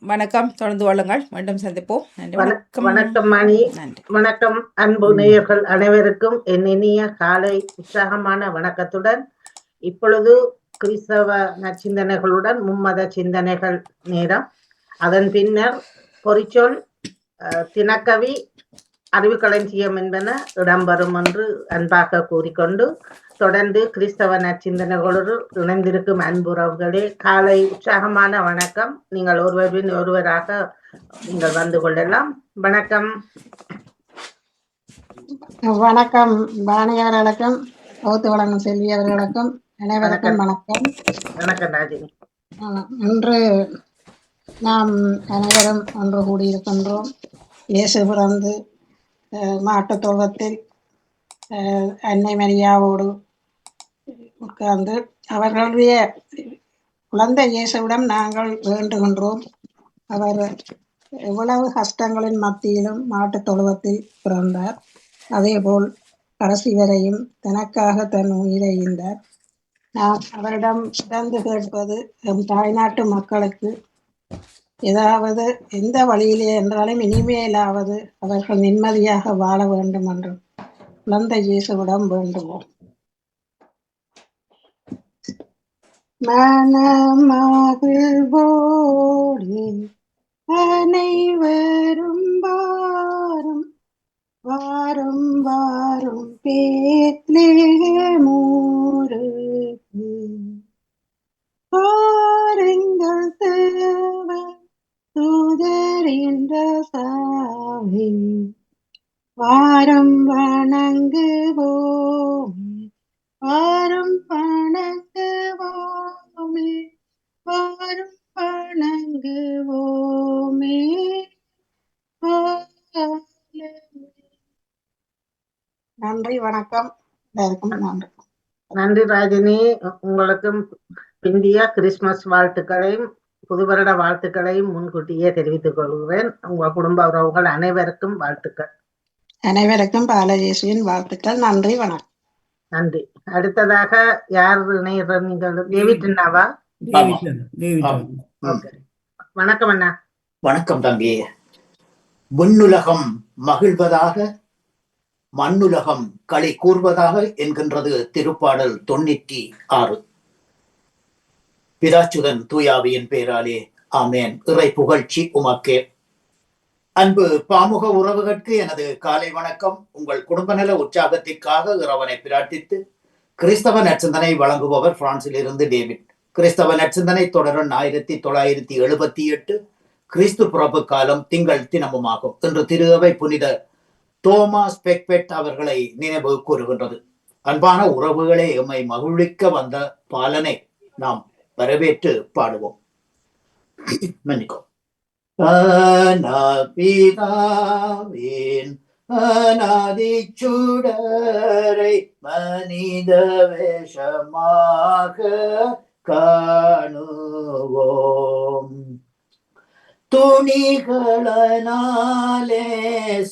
வணக்கம். தொடர்ந்து வாழுங்கள். மீண்டும் சந்திப்போம். நன்றி. வணக்கம். வணக்கம் மணி. நன்றி. வணக்கம் அன்பு நேயர்கள் அனைவருக்கும் என் இனிய காலை உற்சாகமான வணக்கத்துடன் இப்பொழுது கிறிஸ்தவ நற்சிந்தனைகளுடன் மும்மத சிந்தனைகள் நேரம். அதன் பின்னர் பொறிச்சொல், தினக்கவி, அறிவுக்களஞ்சியம் என்பன இடம்பெறும் என்று அன்பாக கூறிக்கொண்டு தொடர்ந்து கிறிஸ்தவ நற்சிந்தனைகளோடு இணைந்திருக்கும் அன்புறவுகளே, காலை உற்சாகமான வணக்கம். நீங்கள் ஒருவரின் ஒருவராக நீங்கள் வந்து கொள்ளலாம். வணக்கம். வணக்கம் பாணியாளர்களுக்கும் பௌத்த வழங்கும் செல்வி அவர்களுக்கும் அனைவருக்கும் வணக்கம். வணக்கம் ராஜினி. இன்று நாம் அனைவரும் ஒன்று கூடியிருக்கின்றோம். இயேசு பிறந்து மாட்டுத் தொழுவத்தில் அன்னை மரியாவோடு உட்கார்ந்து அவர்களுடைய குழந்தை இயேசுவிடம் நாங்கள் வேண்டுகின்றோம். அவர் எவ்வளவு கஷ்டங்களின் மத்தியிலும் மாட்டுத் தொழுவத்தில் பிறந்தார். அதேபோல் கடைசி வரையும் தனக்காக தன் உயிரை ஈந்தார். நான் அவரிடம் சிறந்து கேட்பது, தாய்நாட்டு மக்களுக்கு ஏதாவது எந்த வழியிலே என்றாலும் இனிமேலாவது அவர்கள் நிம்மதியாக வாழ வேண்டும் என்று குழந்தை இயேசுவிடம் வேண்டுவோம். மனமகிழ்வோடு அனைவரும் வாரும் வாரும் வாரும் பெத்லகேமுருக்கு பாருங்கள் தேவ தூதரின் ராசாவே, வாரும் வணங்குவோமே வாரும் வணங்குவோமே வாரும் வணங்குவோமே. நன்றி, வணக்கம். நன்றி. நன்றி ராஜினி. உங்களுக்கும் பிந்திய கிறிஸ்துமஸ் வாழ்த்துக்களையும் புது வருட வாழ்த்துக்களையும் முன்கூட்டியே தெரிவித்துக் கொள்கிறேன். உங்கள் குடும்ப உறவுகள் அனைவருக்கும் வாழ்த்துக்கள். அனைவருக்கும் பாலஜேசுவின் வாழ்த்துக்கள். நன்றி, வணக்கம். நன்றி. அடுத்ததாக யார் இணையர்? நீங்கள் டேவிட் அண்ணாவா? வணக்கம் அண்ணா. வணக்கம் தம்பி. விண்ணுலகம் மகிழ்வதாக மண்ணுலகம் களி கூர்வதாக என்கின்றது திருப்பாடல் 96. பிதாச்சுதன் தூயாவியின் பேராலே ஆமேன். இறை புகழ்ச்சி உமக்கே. அன்பு பாமுக உறவுகளுக்கு எனது காலை வணக்கம். உங்கள் குடும்ப நல உற்சாகத்திற்காக இறைவனை பிரார்த்தித்து கிறிஸ்தவ நற்சிந்தனை வழங்குபவர் பிரான்சில் இருந்து டேவிட். கிறிஸ்தவ நற்சிந்தனை தொடரன் 1978 கிறிஸ்து பிறப்பு காலம் திங்கள் தினமுமாகும். இன்று திரு அவை புனித தோமாஸ் பெக்பெட் அவர்களை நினைவு கூறுகின்றது. அன்பான உறவுகளே, எம்மை மகிழ்விக்க வந்த பாலனை நாம் வரவேற்று பாடுவோம். மன்னிக்கும். பிதாவின் அநாதி சுடரை மனித வேஷமாக காணுவோம். துணிகளனாலே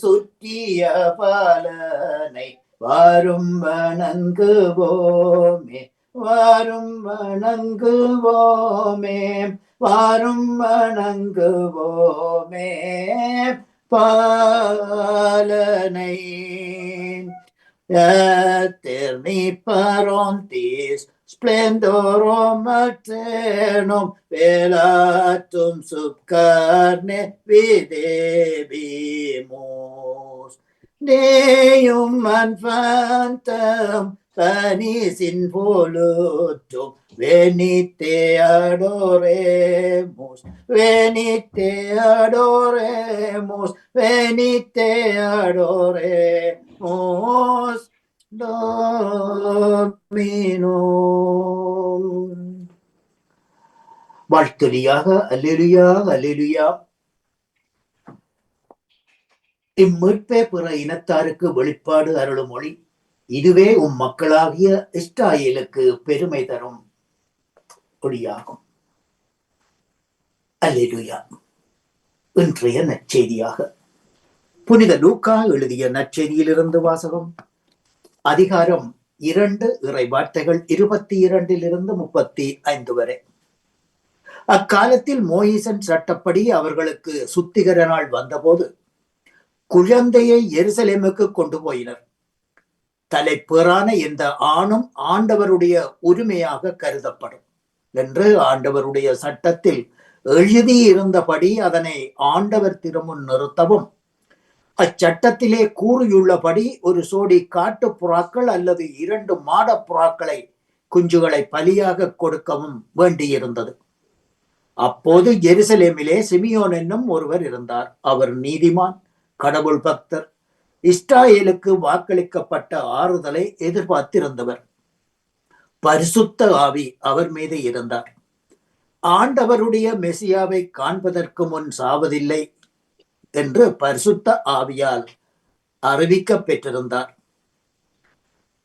சுற்றிய பாலனை வாரும் வணங்குவோமே வாரும் வணங்குவோமே வாரும் வணங்குவோமே பாலனை. Eterniparontis splendorum eternum velatum sub carne videbimus. Deum infantem panis in volutum venite adoremus venite adoremus venite adoremus Dominum. வாழ்த்துலியாக அல்லேலுயா அல்லேலுயா. இம்மீட்பே பிற இனத்தாருக்கு வெளிப்பாடு அருளும் மொழி. இதுவே உம் மக்களாகிய இஸ்ராயேலுக்கு பெருமை தரும் ஒளியாகும். அல்லேலுயா. இன்றைய நற்செய்தியாக புனித லூக்கா எழுதிய நற்செய்தியிலிருந்து வாசகம். அதிகாரம் 2 இறை வார்த்தைகள் 22 35 வரை. அக்காலத்தில் மோயிசன் சட்டப்படி அவர்களுக்கு சுத்திகர நாள் வந்தபோது குழந்தையை எருசலேமுக்கு கொண்டு போயினர். தலைப்பேறான எந்த ஆணும் ஆண்டவருடைய உரிமையாக கருதப்படும் என்று ஆண்டவருடைய சட்டத்தில் எழுதியிருந்தபடி அதனை ஆண்டவர் திருமுன் நிறுத்தவும், அச்சட்டத்திலே கூறியுள்ளபடி ஒரு சோடி காட்டு புறாக்கள் அல்லது 2 மாட புறாக்களை குஞ்சுகளை பலியாக கொடுக்கவும் வேண்டியிருந்தது. அப்போது எருசலேமிலே சிமியோன் என்னும் ஒருவர் இருந்தார். அவர் நீதிமான், கடவுள் பக்தர், இஸ்ராயேலுக்கு வாக்களிக்கப்பட்ட ஆறுதலை எதிர்பார்த்திருந்தவர். பரிசுத்த ஆவி அவர் மீது இருந்தார். ஆண்டவருடைய மெசியாவை காண்பதற்கு முன் சாவதில்லை என்று பரிசுத்த ஆவியால் அறிவிக்க பெற்றிருந்தார்.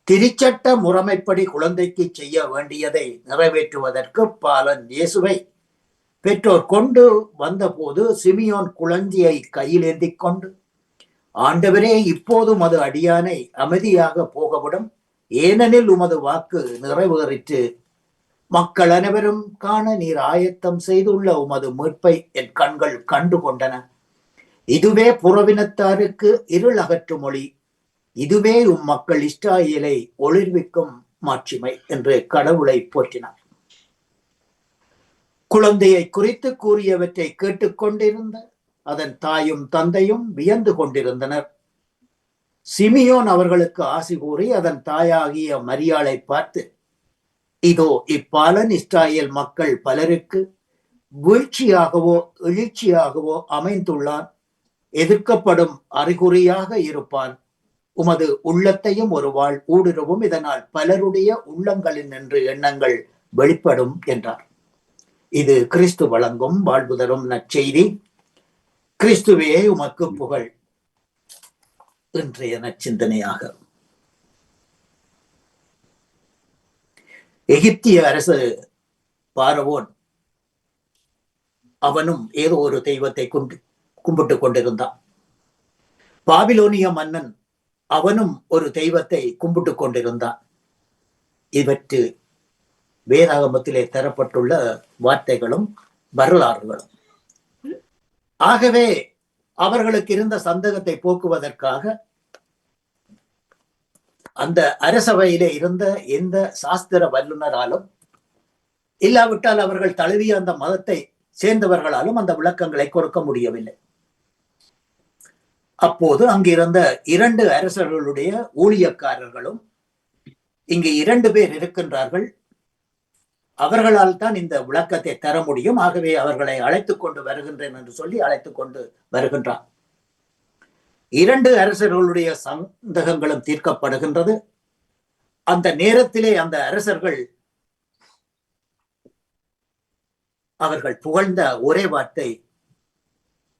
திருச்சட்ட முறைமைப்படி குழந்தைக்கு செய்ய வேண்டியதை நிறைவேற்றுவதற்கு பாலன் இயேசுவை பெற்றோர் கொண்டு வந்தபோது சிமியோன் குழந்தையை கையில் ஏந்தி கொண்டு, ஆண்டவரே, இப்போதும் அது அடியானை அமைதியாக போகவிடும், ஏனெனில் உமது வாக்கு நிறைவேறிற்று. மக்கள் அனைவரும் காண நீர் ஆயத்தம் செய்துள்ள உமது மீட்பை என் கண்கள் கண்டு கொண்டன. இதுவே புறவினத்தாருக்கு இருள் அகற்றும் ஒளி, இதுவே மக்கள் இஸ்ராயேலை ஒளிர்விக்கும் மாட்சிமை என்று கடவுளை போற்றினார். குழந்தையை குறித்து கூறியவற்றை கேட்டுக்கொண்டிருந்த அதன் தாயும் தந்தையும் வியந்து கொண்டிருந்தனர். சிமியோன் அவர்களுக்கு ஆசி கூறி அதன் தாயாகிய மரியாளை பார்த்து, இதோ இப்பாலன் இஸ்ராயேல் மக்கள் பலருக்கு வீழ்ச்சியாகவோ எழுச்சியாகவோ அமைந்துள்ளான், எதிர்க்கப்படும் அறிகுறியாக இருப்பான். உமது உள்ளத்தையும் ஒரு வாழ் ஊடுருவும், இதனால் பலருடைய உள்ளங்களில் நின்று எண்ணங்கள் வெளிப்படும் என்றார். இது கிறிஸ்து வழங்கும் வாழ்வு தரும் நற்செய்தி. கிறிஸ்துவே உமக்கு புகழ். இன்றைய நற்சிந்தனையாக எகிப்திய அரசு பார்வோன் அவனும் ஏதோ ஒரு தெய்வத்தை கும்பிட்டு கொண்டிருந்தான். பாபிலோனிய மன்னன் அவனும் ஒரு தெய்வத்தை கும்பிட்டு கொண்டிருந்தான். இவற்று வேதாகமத்திலே தரப்பட்டுள்ள வார்த்தைகளும் வரலாறுகளும். ஆகவே அவர்களுக்கு இருந்த சந்தேகத்தை போக்குவதற்காக அந்த அரசவையிலே இருந்த எந்த சாஸ்திர வல்லுநராலும் இல்லாவிட்டால் அவர்கள் தழுவிய அந்த மதத்தை சேர்ந்தவர்களாலும் அந்த விளக்கங்களை கொடுக்க முடியவில்லை. அப்போது அங்கிருந்த 2 அரசர்களுடைய ஊழியக்காரர்களும் இங்கு 2 பேர் இருக்கின்றார்கள், அவர்களால் தான் இந்த விளக்கத்தை தர முடியும், ஆகவே அவர்களை அழைத்துக் கொண்டு வருகின்றேன் என்று சொல்லி அழைத்துக் கொண்டு வருகின்றான். 2 அரசர்களுடைய சந்தேகங்களும் தீர்க்கப்படுகின்றது. அந்த நேரத்திலே அந்த அரசர்கள் அவர்கள் புகழ்ந்த ஒரே வார்த்தை,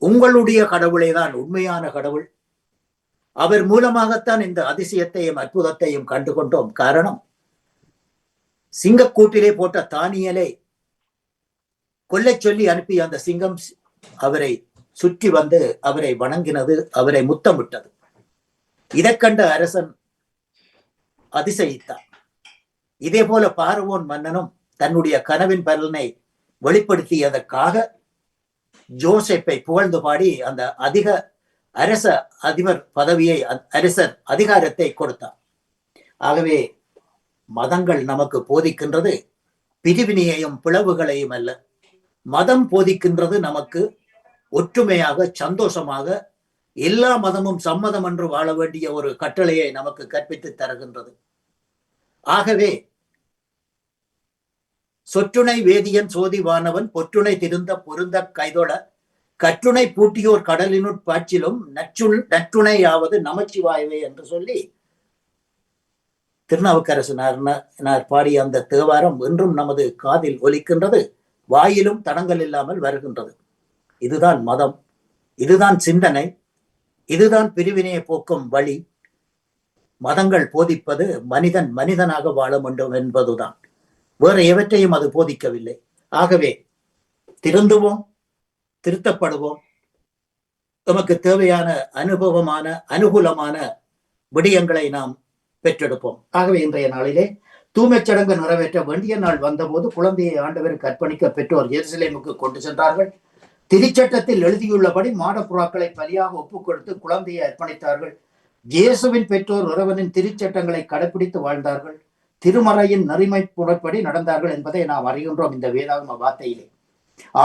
உங்களுடைய கடவுளே தான் உண்மையான கடவுள், அவர் மூலமாகத்தான் இந்த அதிசயத்தையும் அற்புதத்தையும் கண்டுகொண்டோம். காரணம், சிங்கக்கூட்டிலே போட்ட தானியலை கொல்ல சொல்லி அனுப்பிய அந்த சிங்கம் அவரை சுற்றி வந்து அவரை வணங்கினது, அவரை முத்தமிட்டது. இதை கண்ட அரசன் அதிசயித்தார். இதே போல பார்வோன் மன்னனும் தன்னுடைய கனவின் பலனை வெளிப்படுத்தியதற்காக ஜோசப்பை புகழ்ந்து பாடி அந்த அதிக அரச அதிபர் பதவியை, அரசர் அதிகாரத்தை கொடுத்தார். ஆகவே மதங்கள் நமக்கு போதிக்கின்றது பிரிவினையையும் பிளவுகளையும் அல்ல. மதம் போதிக்கின்றது நமக்கு ஒற்றுமையாக, சந்தோஷமாக, எல்லா மதமும் சம்மதம் என்று வாழ வேண்டிய ஒரு கட்டளையை நமக்கு கற்பித்து தருகின்றது. ஆகவே சொற்றுணை வேதியன் சோதிவானவன் பொற்றுணை திருந்த பொருந்த கைதொட கற்றுணை பூட்டியோர் கடலினுட் பாய்ச்சிலும் நற்றுணையாவது நமச்சிவாயவே என்று சொல்லி திருநாவுக்கரசனார் பாடிய அந்த தேவாரம் இன்றும் நமது காதில் ஒலிக்கின்றது, வாயிலும் தடங்கள் இல்லாமல் வருகின்றது. இதுதான் மதம், இதுதான் சிந்தனை, இதுதான் பிரிவினையை போக்கும் வழி. மதங்கள் போதிப்பது மனிதன் மனிதனாக வாழ வேண்டும் என்பதுதான், வேற எவற்றையும் அது போதிக்கவில்லை. ஆகவே திருந்துவோம், திருத்தப்படுவோம், நமக்கு தேவையான அனுபவமான அனுகூலமான விடயங்களை நாம் பெற்றெடுப்போம். ஆகவே இன்றைய நாளிலே தூய்மைச் சடங்கு நிறைவேற்ற வேண்டிய நாள் வந்தபோது குழந்தையை ஆண்டவருக்கு அர்ப்பணிக்க பெற்றோர் எருசலேமுக்கு கொண்டு சென்றார்கள். திருச்சட்டத்தில் எழுதியுள்ளபடி மாடப்புறாக்களை பலியாக ஒப்புக் கொடுத்து குழந்தையை அர்ப்பணித்தார்கள். இயேசுவின் பெற்றோர் இறைவனின் திருச்சட்டங்களை கடைபிடித்து வாழ்ந்தார்கள். திருமறையின் நெறிமை புறப்படி நடந்தார்கள் என்பதை நாம் அறிகின்றோம். இந்த வேதாகம வார்த்தையிலே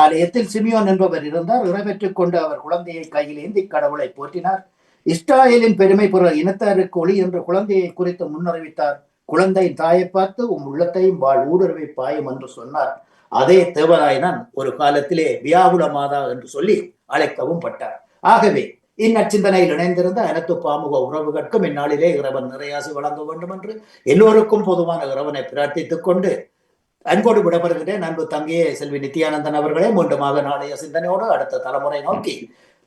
ஆலயத்தில் சிமியோன் என்பவர் இருந்தார். இறைவற்றுக் கொண்டு அவர் குழந்தையை கையில் ஏந்தி கடவுளை போற்றினார். இஸ்ராயேலின் பெருமை புற இனத்தாருக்கு ஒளி என்று குழந்தையை குறித்து முன்னறிவித்தார். குழந்தையின் தாயை பார்த்து உள்ளத்தையும் வாழ் ஊடுருவை பாயும் என்று சொன்னார். அதே தேவராயனான் ஒரு காலத்திலே வியாகுல மாதா என்று சொல்லி அழைக்கவும் பட்டார். ஆகவே இந்நச்சிந்தனையில் இணைந்திருந்த அனைத்து பாமுக உறவுகளுக்கும் இந்நாளிலே இறைவன் நிறையாசி வழங்க வேண்டும் என்று எல்லோருக்கும் பொதுவான இறைவனை பிரார்த்தித்துக் கொண்டு அன்போடு விடப்படுகிறேன். அன்பு தங்கையே செல்வி நித்யானந்தன் அவர்களே, மீண்டுமாக நாளைய சிந்தனையோடு அடுத்த தலைமுறை நோக்கி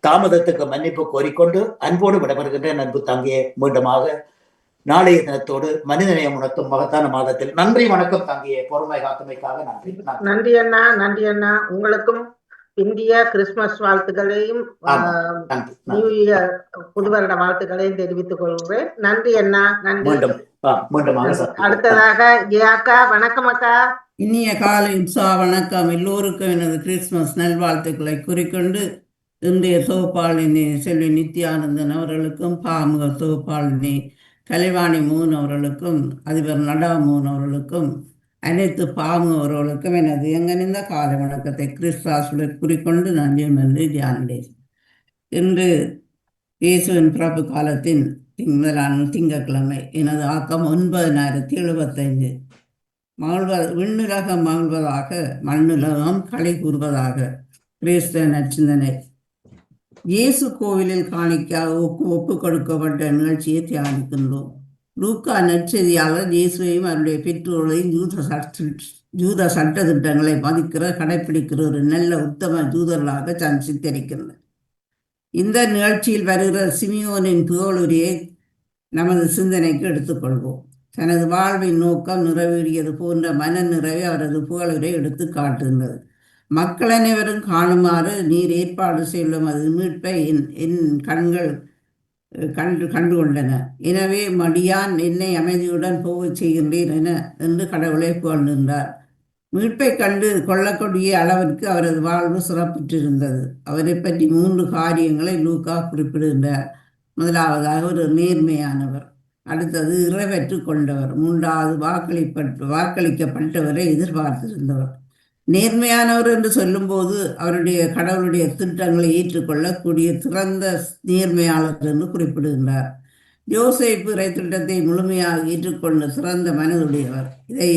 தாமதத்துக்கு மன்னிப்பு கோரிக்கொண்டு அன்போடு விடப்படுகின்றேன். அன்பு தங்கையே, மீண்டுமாக நாளைய தினத்தோடு மனிதநேயம் உணர்த்தும் மகத்தான மாதத்தில் நன்றி. வணக்கம் தங்கையே, பொறுமை காத்தமைக்காக நன்றி. நன்றி அண்ணா. நன்றி அண்ணா. உங்களுக்கும் இந்திய கிறிஸ்துமஸ் வாழ்த்துக்களையும் நியூ இயர் புது வருட வாழ்த்துக்களையும் தெரிவித்துக் கொள்கிறேன். நன்றி அண்ணா. நன்றி. அடுத்ததாக ஜெயாக்கா. வணக்கம் அக்கா. இனிய காலை உற்சா வணக்கம். எல்லோருக்கும் எனது கிறிஸ்துமஸ் நல்வாழ்த்துக்களை குறிக்கொண்டு இன்றைய தொகுப்பாளினி செல்வி நித்யானந்தன் அவர்களுக்கும் பாமுக தொகுப்பாளினி கலைவாணி மோகன் அவர்களுக்கும் அதிபர் நடா மோகன் அவர்களுக்கும் அனைத்து பாமுக அவர்களுக்கும் எனது எங்கனிந்த காலை வணக்கத்தை கிறிஸ்தாசுகளை குறிக்கொண்டு நன்றி என்று தியானடேன். இன்று இயேசுவின் பிறப்பு காலத்தின் திங்கட்கிழமை. எனது ஆக்கம் 9075. விண்ணுலகம் மகிழ்வதாக, மண்ணுலகம் களி கூறுவதாக. கிறிஸ்தவ நற்சிந்தனை. இயேசு கோவிலில் காணிக்க ஒப்பு கொடுக்கப்பட்ட நிகழ்ச்சியை தியானிக்கின்றோம். லூக்கா நற்செய்தியாளர் இயேசுவையும் அவருடைய பெற்றோர்களையும் ஜூத சட்ட திட்டங்களை மதிக்கிற கடைப்பிடிக்கிற ஒரு நல்ல உத்தம ஜூதர்களாக சித்தரிக்கின்றனர். இந்த நிகழ்ச்சியில் வருகிற சிமியோனின் புகழுரையை நமது சிந்தனைக்கு எடுத்துக்கொள்வோம். தனது வாழ்வின் நோக்கம் நிறைவேறியது போன்ற மன நிறைவை அவரது புகழுரை எடுத்து காட்டுகின்றது. மக்கள் அனைவரும் காணுமாறு நீர் ஏற்பாடு செய்யும் அது மீட்பை என் கண்கள் கண்டுகொண்டன. எனவே மடியான் என்னை அமைதியுடன் போகச் செய்கின்றேன் என்று கடவுளை புகழ்கின்றார். மீட்பை கண்டு கொள்ளக்கூடிய அளவிற்கு அவரது வாழ்வு சிறப்பிட்டிருந்தது. அவரை பற்றி 3 காரியங்களை லூக்கா குறிப்பிடுகின்றார். முதலாவதாக ஒரு நேர்மையானவர், அடுத்தது இறைவற்று கொண்டவர், 3வது வாக்களிக்கப்பட்டவரை எதிர்பார்த்திருந்தவர். நேர்மையானவர் என்று சொல்லும்போது அவருடைய கடவுளுடைய திட்டங்களை ஏற்றுக்கொள்ளக்கூடிய திறந்த நேர்மையாளர் என்று குறிப்பிடுகின்றார். யோசேப்பு இறை திட்டத்தை முழுமையாக ஏற்றுக்கொண்ட சிறந்த மனதுடையவர். இதை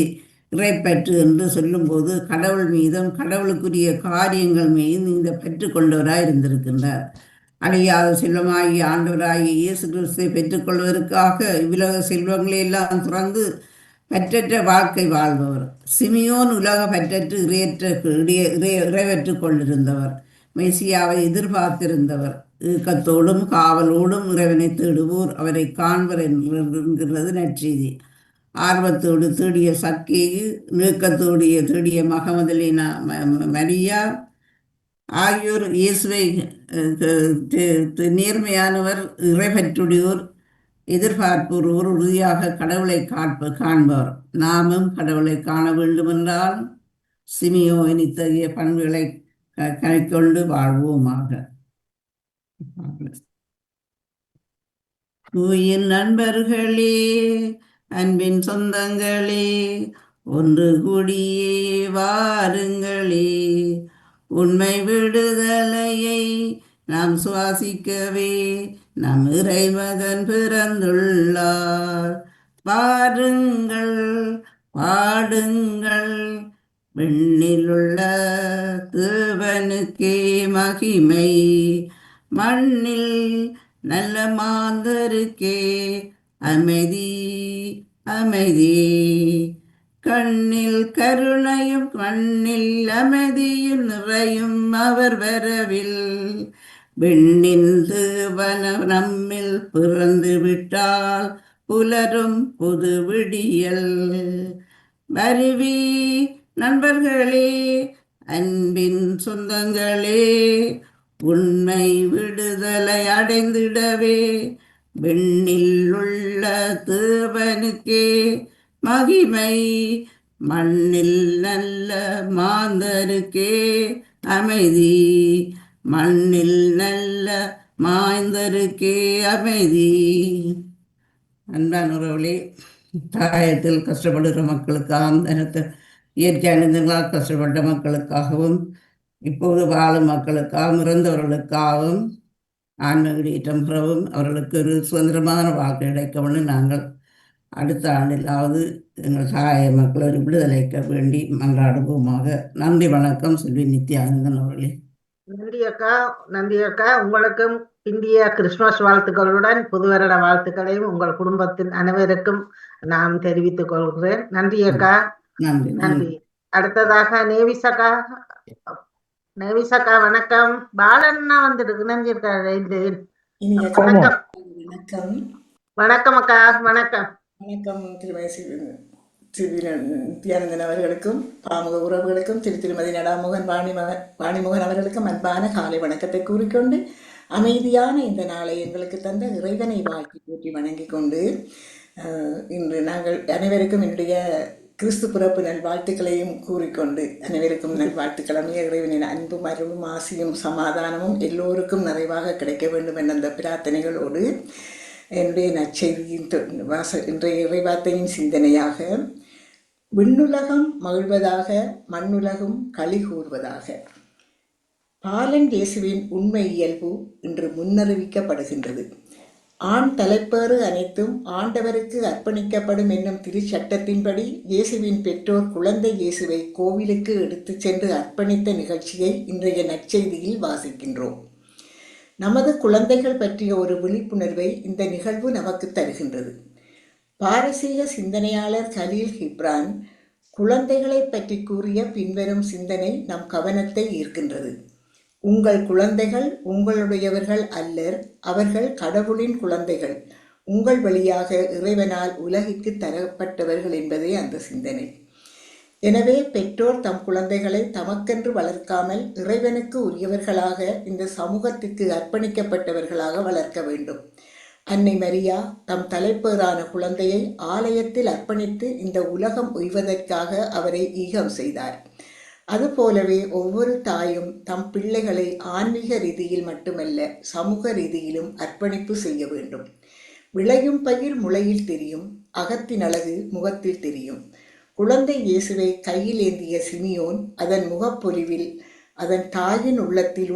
இறைப்பற்று என்று சொல்லும்போது கடவுள் மீதும் கடவுளுக்குரிய காரியங்கள் மீதும் இந்த பெற்றுக்கொண்டவராய் இருந்திருக்கின்றார். அழியாத செல்வமாகிய ஆண்டவராகிய இயேசு கிறிஸ்துவை பெற்றுக்கொள்வதற்காக இவ்வுலக செல்வங்களை எல்லாம் துறந்து பற்றற்ற வாழ்க்கை வாழ்பவர். சிமியோன் உலக பற்றற்று இறைவற்று கொண்டிருந்தவர். மெசியாவை எதிர்பார்த்திருந்தவர். இயக்கத்தோடும் காவலோடும் இறைவனை தேடுவோர் அவரை காண்பர் என்கிறது நற்செய்தி. ஆர்வத்தோடு தேடிய சக்கேயு, நீக்கத்தோடு தேடிய மகமதலினா மரியா ஆகியோர் இயேசுவை நேர்மையானவர், இறைபற்றுடையோர், எதிர்பார்ப்போர், உறுதியாக கடவுளை காண்பவர். நாமும் கடவுளை காண வேண்டுமென்றால் சிமியோன் இத்தகைய பண்புகளை கணிக்கொண்டு வாழ்வோமாக. உயிர் நண்பர்களே, அன்பின் சொந்தங்களே, ஒன்று கூடியே வாருங்களே, உண்மை விடுதலையை நாம் சுவாசிக்கவே நம் இறைமகன் பிறந்துள்ளார். பாருங்கள், பாடுங்கள், விண்ணிலுள்ள தேவனுக்கே மகிமை, மண்ணில் நல்ல மாந்தருக்கே அமைதி அமைதி. கண்ணில் கருணையும் மண்ணில் அமைதியும் நிறையும் அவர் வரவில். விண்ணின் தேவன் நம்மில் பிறந்து விட்டால் புலரும் புது விடியல். வருவி நண்பர்களே, அன்பின் சொந்தங்களே, உண்மை விடுதலை அடைந்திடவே விண்ணில் உள்ள தேவனுக்கே மகிமை. மண்ணில் நல்ல மாந்தருக்கே அமைதி, மண்ணில் நல்ல மாந்தருக்கே அமைதி. அன்பானவர்களே, தாயத்தில் கஷ்டப்படுகிற மக்களுக்காகவும், இயற்கை அணிந்தங்களால் கஷ்டப்பட்ட மக்களுக்காகவும், இப்போது வாழும் மக்களுக்காகவும், இறந்தவர்களுக்காகவும் ஆன்மீகம் பெறவும் அவர்களுக்கு ஒரு சுதந்திரமான வாழ்க்கை கிடைக்கணும்னு நாங்கள் அடுத்த ஆண்டிலாவது எங்கள் சகாய மக்கள் ஒரு விடுதலைக்க வேண்டி மன்றாடுவோமாக. நன்றி, வணக்கம். செல்வி நித்யானந்தன் அவர்களே. நன்றி அக்கா. உங்களுக்கும் இந்திய கிறிஸ்துமஸ் வாழ்த்துக்களுடன் புது வருட வாழ்த்துக்களையும் உங்கள் குடும்பத்தின் அனைவருக்கும் நான் தெரிவித்துக் கொள்கிறேன். நன்றி அக்கா. நன்றி. நன்றி. அடுத்ததாக நேவிசக்கா. நேவிசக்கா வணக்கம். பாலன்னா வந்துருக்கு நினைஞ்சிருக்காரு. வணக்கம். வணக்கம். வணக்கம் அக்கா. வணக்கம். வணக்கம் நித்யானந்தன் அவர்களுக்கும் பாமுக உறவுகளுக்கும் திருமதி நடாமோகன் வாணிமோகன் அவர்களுக்கும் அன்பான காலை வணக்கத்தை கூறிக்கொண்டு, அமைதியான இந்த நாளை எங்களுக்கு தந்த இறைவனை வாழ்க்கை போற்றி வணங்கிக் கொண்டு, இன்று நாங்கள் அனைவருக்கும் என்னுடைய கிறிஸ்து பிறப்பு நல்வாழ்த்துக்களையும் கூறிக்கொண்டு, அனைவருக்கும் நல்வாழ்த்துக்கிழமைய இறைவனின் அன்பும் அருளும் ஆசியும் சமாதானமும் எல்லோருக்கும் நிறைவாக கிடைக்க வேண்டும் என்ற அந்த பிரார்த்தனைகளோடு என்னுடைய நற்செய்தியின் இன்றைய இறைவார்த்தையின் சிந்தனையாக, விண்ணுலகம் மகிழ்வதாக, மண்ணுலகும் களி கூறுவதாக. பாலன் இயேசுவின் உண்மை இயல்பு இன்று முன்னறிவிக்கப்படுகின்றது. ஆண் தலைப்பேறு அனைத்தும் ஆண்டவருக்கு அர்ப்பணிக்கப்படும் என்னும் திருச்சட்டத்தின்படி இயேசுவின் பெற்றோர் குழந்தை இயேசுவை கோவிலுக்கு எடுத்துச் சென்று அர்ப்பணித்த நிகழ்ச்சியை இன்றைய நற்செய்தியில் வாசிக்கின்றோம். நமது குழந்தைகள் பற்றிய ஒரு விழிப்புணர்வை இந்த நிகழ்வு நமக்கு தருகின்றது. பாரசீக சிந்தனையாளர் கலீல் கிப்ரான் குழந்தைகளை பற்றி கூறிய பின்வரும் சிந்தனை நம் கவனத்தை ஈர்க்கின்றது. உங்கள் குழந்தைகள் உங்களுடையவர்கள் அல்லர், அவர்கள் கடவுளின் குழந்தைகள், உங்கள் வழியாக இறைவனால் உலகிற்கு தரப்பட்டவர்கள் என்பதே அந்த சிந்தனை. எனவே பெற்றோர் தம் குழந்தைகளை தமக்கென்று வளர்க்காமல் இறைவனுக்கு உரியவர்களாக, இந்த சமூகத்திற்கு அர்ப்பணிக்கப்பட்டவர்களாக வளர்க்க வேண்டும். அன்னை மரியா தம் தலைப்பேறான குழந்தையை ஆலயத்தில் அர்ப்பணித்து இந்த உலகம் உய்வதற்காக அவரை ஈகம் செய்தார். அதுபோலவே ஒவ்வொரு தாயும் தம் பிள்ளைகளை ஆன்மீக ரீதியில் மட்டுமல்ல, சமூக ரீதியிலும் அர்ப்பணிப்பு செய்ய வேண்டும். விளையும் பயிர் முளையில் தெரியும், அகத்தின் அழகு முகத்தில் தெரியும். குழந்தை இயேசுவை கையில் ஏந்திய சிமியோன் அதன் முகப்பொலிவில் அதன் தாயின் உள்ளத்தில்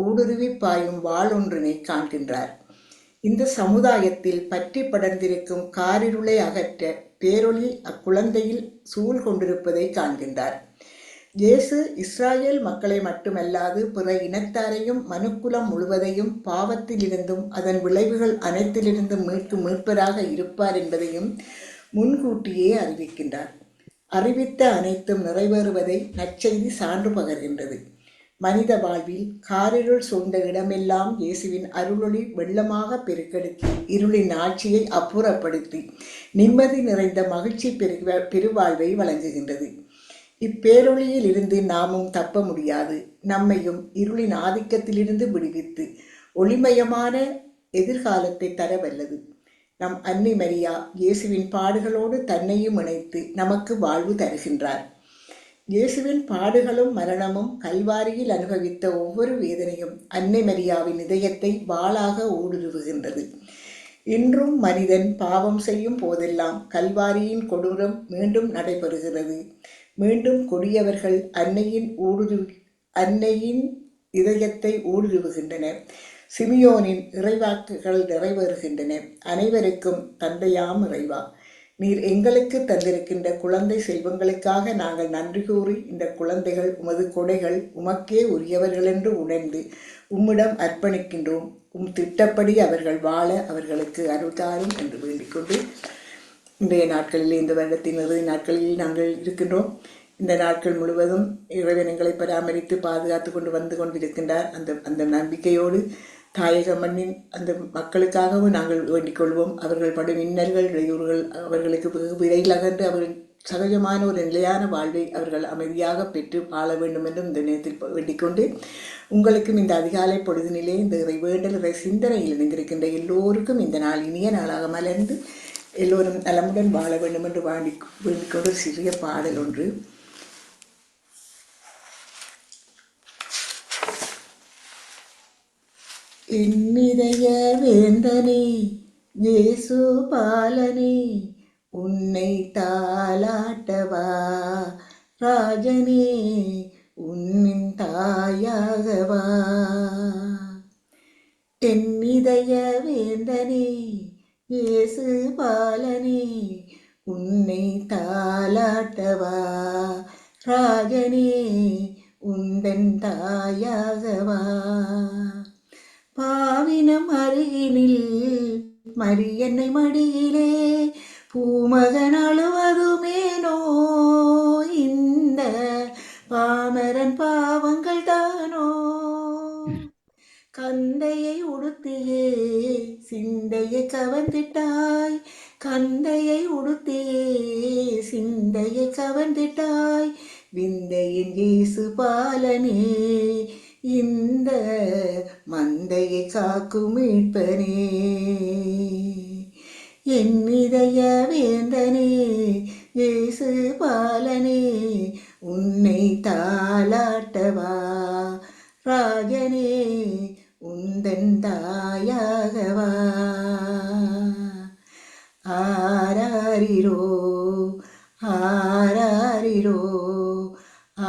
ஊடுருவி பாயும் வாளொன்றினை காண்கின்றார். இந்த சமுதாயத்தில் பற்றி படர்ந்திருக்கும் காரிருளை அகற்ற பேரொளி அக்குழந்தையில் சூழ் கொண்டிருப்பதை காண்கின்றார். இயேசு இஸ்ராயேல் மக்களை மட்டுமல்லாது பிற இனத்தாரையும் மனுக்குலம் முழுவதையும் பாவத்திலிருந்தும் அதன் விளைவுகள் அனைத்திலிருந்தும் மீட்பராக இருப்பார் என்பதையும் முன்கூட்டியே அறிவிக்கின்றார். அறிவித்த அனைத்தும் நிறைவேறுவதை நற்செய்தி சான்று பகர்கின்றது. மனித வாழ்வில் காரிருள் சூழ்ந்த இடமெல்லாம் இயேசுவின் அருளொளி வெள்ளமாக பெருக்கெடுத்து இருளின் ஆட்சியை அப்புறப்படுத்தி நிம்மதி நிறைந்த மகிழ்ச்சி பெருவாழ்வை வழங்குகின்றது. இப்பேரொளியில் இருந்து நாமும் தப்ப முடியாது. நம்மையும் இருளின் ஆதிக்கத்திலிருந்து விடுவித்து ஒளிமயமான எதிர்காலத்தை தர வல்லது. நம் அன்னை மரியா இயேசுவின் பாடுகளோடு தன்னையும் இணைத்து நமக்கு வாழ்வு தருகின்றார். இயேசுவின் பாடுகளும் மரணமும் கல்வாரியில் அனுபவித்த ஒவ்வொரு வேதனையும் அன்னை மரியாவின் இதயத்தை வாளாக ஊடுருவுகின்றது. இன்றும் மனிதன் பாவம் செய்யும் போதெல்லாம் கல்வாரியின் கொடூரம் மீண்டும் நடைபெறுகிறது. மீண்டும் கொடியவர்கள் அன்னையின் இதயத்தை ஊடுருவுகின்றன. சிமியோனின் இறைவாக்குகள் நிறைவேறுகின்றன. அனைவருக்கும் தந்தையாம் இறைவா, நீர் எங்களுக்கு தந்திருக்கின்ற குழந்தை செல்வங்களுக்காக நாங்கள் நன்றி கூறி, இந்த குழந்தைகள் உமது கொடைகள், உமக்கே உரியவர்கள் என்று உணர்ந்து உம்மிடம் அர்ப்பணிக்கின்றோம். திட்டப்படி அவர்கள் வாழ அவர்களுக்கு அருள்தாரும் என்று வேண்டிக் கொண்டு, இன்றைய நாட்களில், இந்த வருடத்தின் இறுதி நாட்களில் நாங்கள் இருக்கின்றோம். இந்த நாட்கள் முழுவதும் இறைவன் எங்களை பராமரித்து பாதுகாத்து கொண்டு வந்து கொண்டிருக்கின்றார். அந்த நம்பிக்கையோடு தாயக மண்ணின் அந்த மக்களுக்காகவும் நாங்கள் வேண்டிக் கொள்வோம். அவர்கள் படும் இன்னல்கள், இடையூறுகள் அவர்களுக்கு விரைவில் அகன்று அவர்கள் சகஜமான ஒரு நிலையான வாழ்வை அவர்கள் அமைதியாக பெற்று வாழ வேண்டும் என்றும் இந்த நேரத்தில் வேண்டிக் கொண்டு, உங்களுக்கும் இந்த அதிகாலை பொழுதினிலே இந்த இறை வேண்டல், இறை சிந்தனையில் இணைந்திருக்கின்ற எல்லோருக்கும் இந்த நாள் இனிய நாளாக மலர்ந்து எல்லோரும் நலமுடன் வாழ வேண்டும் என்று வேண்டிக் கொண்டு சிறிய பாடல் ஒன்று. என்னிதய வேந்தனே இயேசு பாலனே, உன்னை தாலாட்டவா ராஜனே, உன்னின் தாயாகவா. என்னிதய வேந்தனே இயேசு பாலனே, உன்னை தாலாட்டவா ராஜனே, உந்தன் தாயாகவா. பாவினம் அருகினில் மரியன்னை மடியிலே பூமகன் அழுவதுமேனோ, இந்த பாமரன் பாவங்கள் தானோ. கந்தையை உடுத்தியே சிந்தையை கவர்ந்திட்டாய், கந்தையை உடுத்தியே சிந்தையை கவர்ந்திட்டாய், விந்தையின் இயேசு பாலனே, இந்த மந்தையை காக்கும் மீட்பனே. என்னிதய வேந்தனே இயேசு பாலனே, உன்னை தாலாட்டவா ராஜனே, உந்தன் தாயாகவா. ஆராரிரோ ஆராரிரோ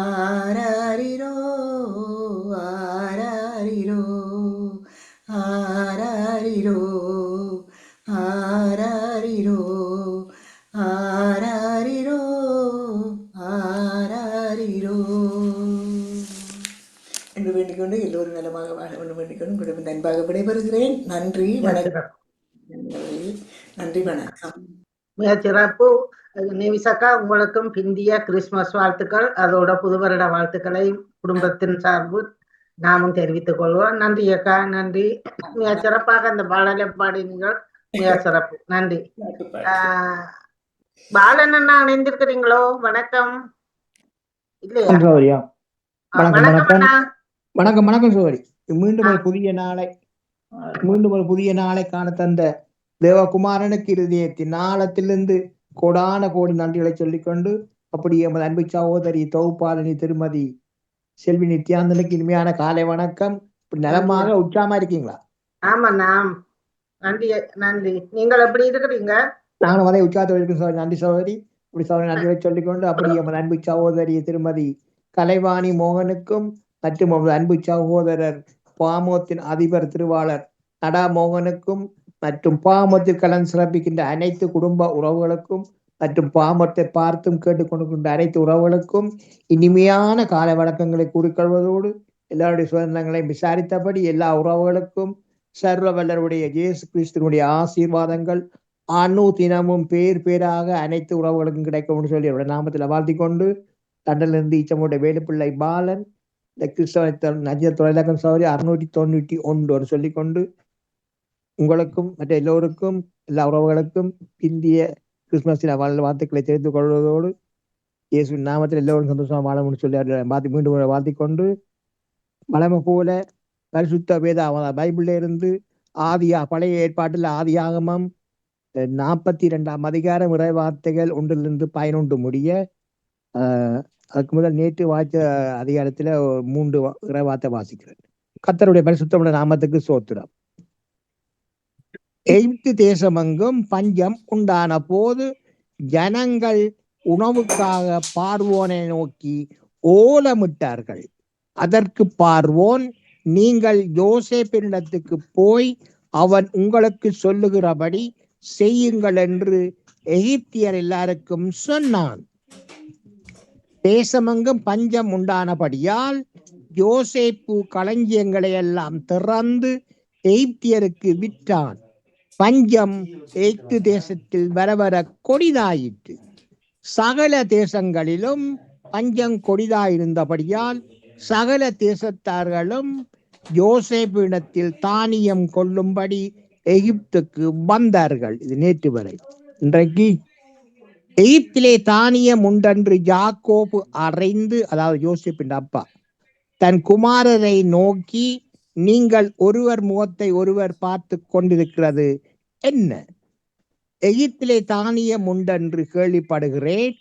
ஆராரிரோ ஆராரிரோ ஆராரிரோ ஆராரிரோ ஆராரிரோ ஆராரிரோ என்று வேண்டிக்கொண்டு எல்லோரும் நலமாக வாழ வேண்டும் வேண்டிக்கொண்டு உங்களிடம் நண்பாக விடைபெறுகிறேன். நன்றி வணக்கம். நன்றி வணக்கம். மிக சிறப்பு. நேவிசக்கா, உங்களுக்கும் பிந்திய கிறிஸ்துமஸ் வாழ்த்துக்கள், அதோட புது வருட வாழ்த்துக்களை குடும்பத்தின் சார்பு நாமும் தெரிவித்துக் கொள்வோம். நன்றி அக்கா, நன்றி. மிக சிறப்பாக அந்த பாடலை பாடினீர்கள், மிக சிறப்பு, நன்றி. பாலன் அண்ணா இணைந்திருக்கிறீங்களோ? வணக்கம். இல்லையா? வணக்கம் அண்ணா. வணக்கம் வணக்கம் சோதரி. மீண்டும் ஒரு புதிய நாளை காண தந்த தேவகுமாரனுக்கு இருதயத்தின் ஆழத்திலிருந்து கோடான கோடி நன்றிகளை சொல்லிக்கொண்டு, அப்படி எமது அன்பு சகோதரி தொகுப்பாளினி திருமதி செல்வி நித்யானந்தனுக்கு இனிமையான காலை வணக்கம். இப்படி நலமாக உற்சாகமா இருக்கீங்களா? ஆமாண்ணா, நன்றி நன்றி. நீங்கள் எப்படி இருக்கிறீங்க? நானும் அதே உற்சாகத்தோடு இருக்கும். நன்றி சகோதரி. இப்படி சகோதரி நன்றிகளை சொல்லிக்கொண்டு, அப்படி எமது அன்பு சகோதரி திருமதி கலைவாணி மோகனுக்கும் மற்றும் நமது அன்பு சகோதரர் பாமோத்தின் அதிபர் திருவாளர் நடா மோகனுக்கும் மற்றும் பாமத்தில் கலந்து சிறப்பிக்கின்ற அனைத்து குடும்ப உறவுகளுக்கும் மற்றும் பாமத்தை பார்த்தும் கேட்டுக்கொண்டிருக்கின்ற அனைத்து உறவுகளுக்கும் இனிமையான காலை வணக்கங்களை கூறிக்கொள்வதோடு, எல்லாருடைய சுதந்திரங்களையும் விசாரித்தபடி எல்லா உறவுகளுக்கும் சர்வ வல்லருடைய இயேசு கிறிஸ்துவனுடைய ஆசீர்வாதங்கள் தினமும் பேராக அனைத்து உறவுகளுக்கும் கிடைக்கும் சொல்லி அவருடைய நாமத்தில் வாழ்த்தி கொண்டு, தண்டலிருந்து ஈச்சமுடைய வேலுப்பிள்ளை பாலன் இந்த கிறிஸ்தவ நஜிய தொழிலகம் சௌரி 691 சொல்லிக்கொண்டு, உங்களுக்கும் மற்ற எல்லோருக்கும் எல்லா உறவுகளுக்கும் இந்திய கிறிஸ்துமஸின் வாழ்த்துக்களை தெரிந்து கொள்வதோடு, இயேசுவின் நாமத்தில் எல்லோரும் சந்தோஷமா வாழணும்னு சொல்லி மீண்டும் வாழ்த்திக்கொண்டு, வளமை போல பரிசுத்த வேத பைபிள்ல இருந்து பழைய ஏற்பாட்டில் ஆதியாகமம் 42ஆம் அதிகாரம் இறைவார்த்தைகள் 1 11 முடிய, அதுக்கு முதல் நேற்று வாய்ச்ச அதிகாரத்துல 3 இறைவார்த்தை வாசிக்கிறேன். கர்த்தருடைய பரிசுத்தமுள்ள நாமத்துக்கு சோத்திரம். எகிப்து தேசமெங்கும் பஞ்சம் உண்டான போது ஜனங்கள் உணவுக்காக பார்வோனை நோக்கி ஓலமிட்டார்கள். அதற்கு பார்வோன், நீங்கள் யோசேப்பினிடத்துக்கு போய் அவன் உங்களுக்கு சொல்லுகிறபடி செய்யுங்கள் என்று எகிப்தியர் எல்லாருக்கும் சொன்னான். தேசமெங்கும் பஞ்சம் உண்டானபடியால் யோசேப்பு களஞ்சியங்களை எல்லாம் திறந்து எகிப்தியருக்கு விற்றான். பஞ்சம் எகிப்து தேசத்தில் வர கொடிதாயிற்று. சகல தேசங்களிலும் பஞ்சம் கொடிதாயிருந்தபடியால் சகல தேசத்தார்களும் யோசேப்பிடத்தில் தானியம் கொள்ளும்படி எகிப்துக்கு வந்தார்கள். இது நேற்று வரை. இன்றைக்கு எகிப்திலே தானியம் உண்டென்று யாக்கோபு அறிந்து, அதாவது யோசேப்பின் அப்பா, தன் குமாரரை நோக்கி, நீங்கள் ஒருவர் முகத்தை ஒருவர் பார்த்து கொண்டிருக்கிறது என்ன? எகிப்திலே தானியம் உண்டென்று கேள்விப்படுகிறேன்.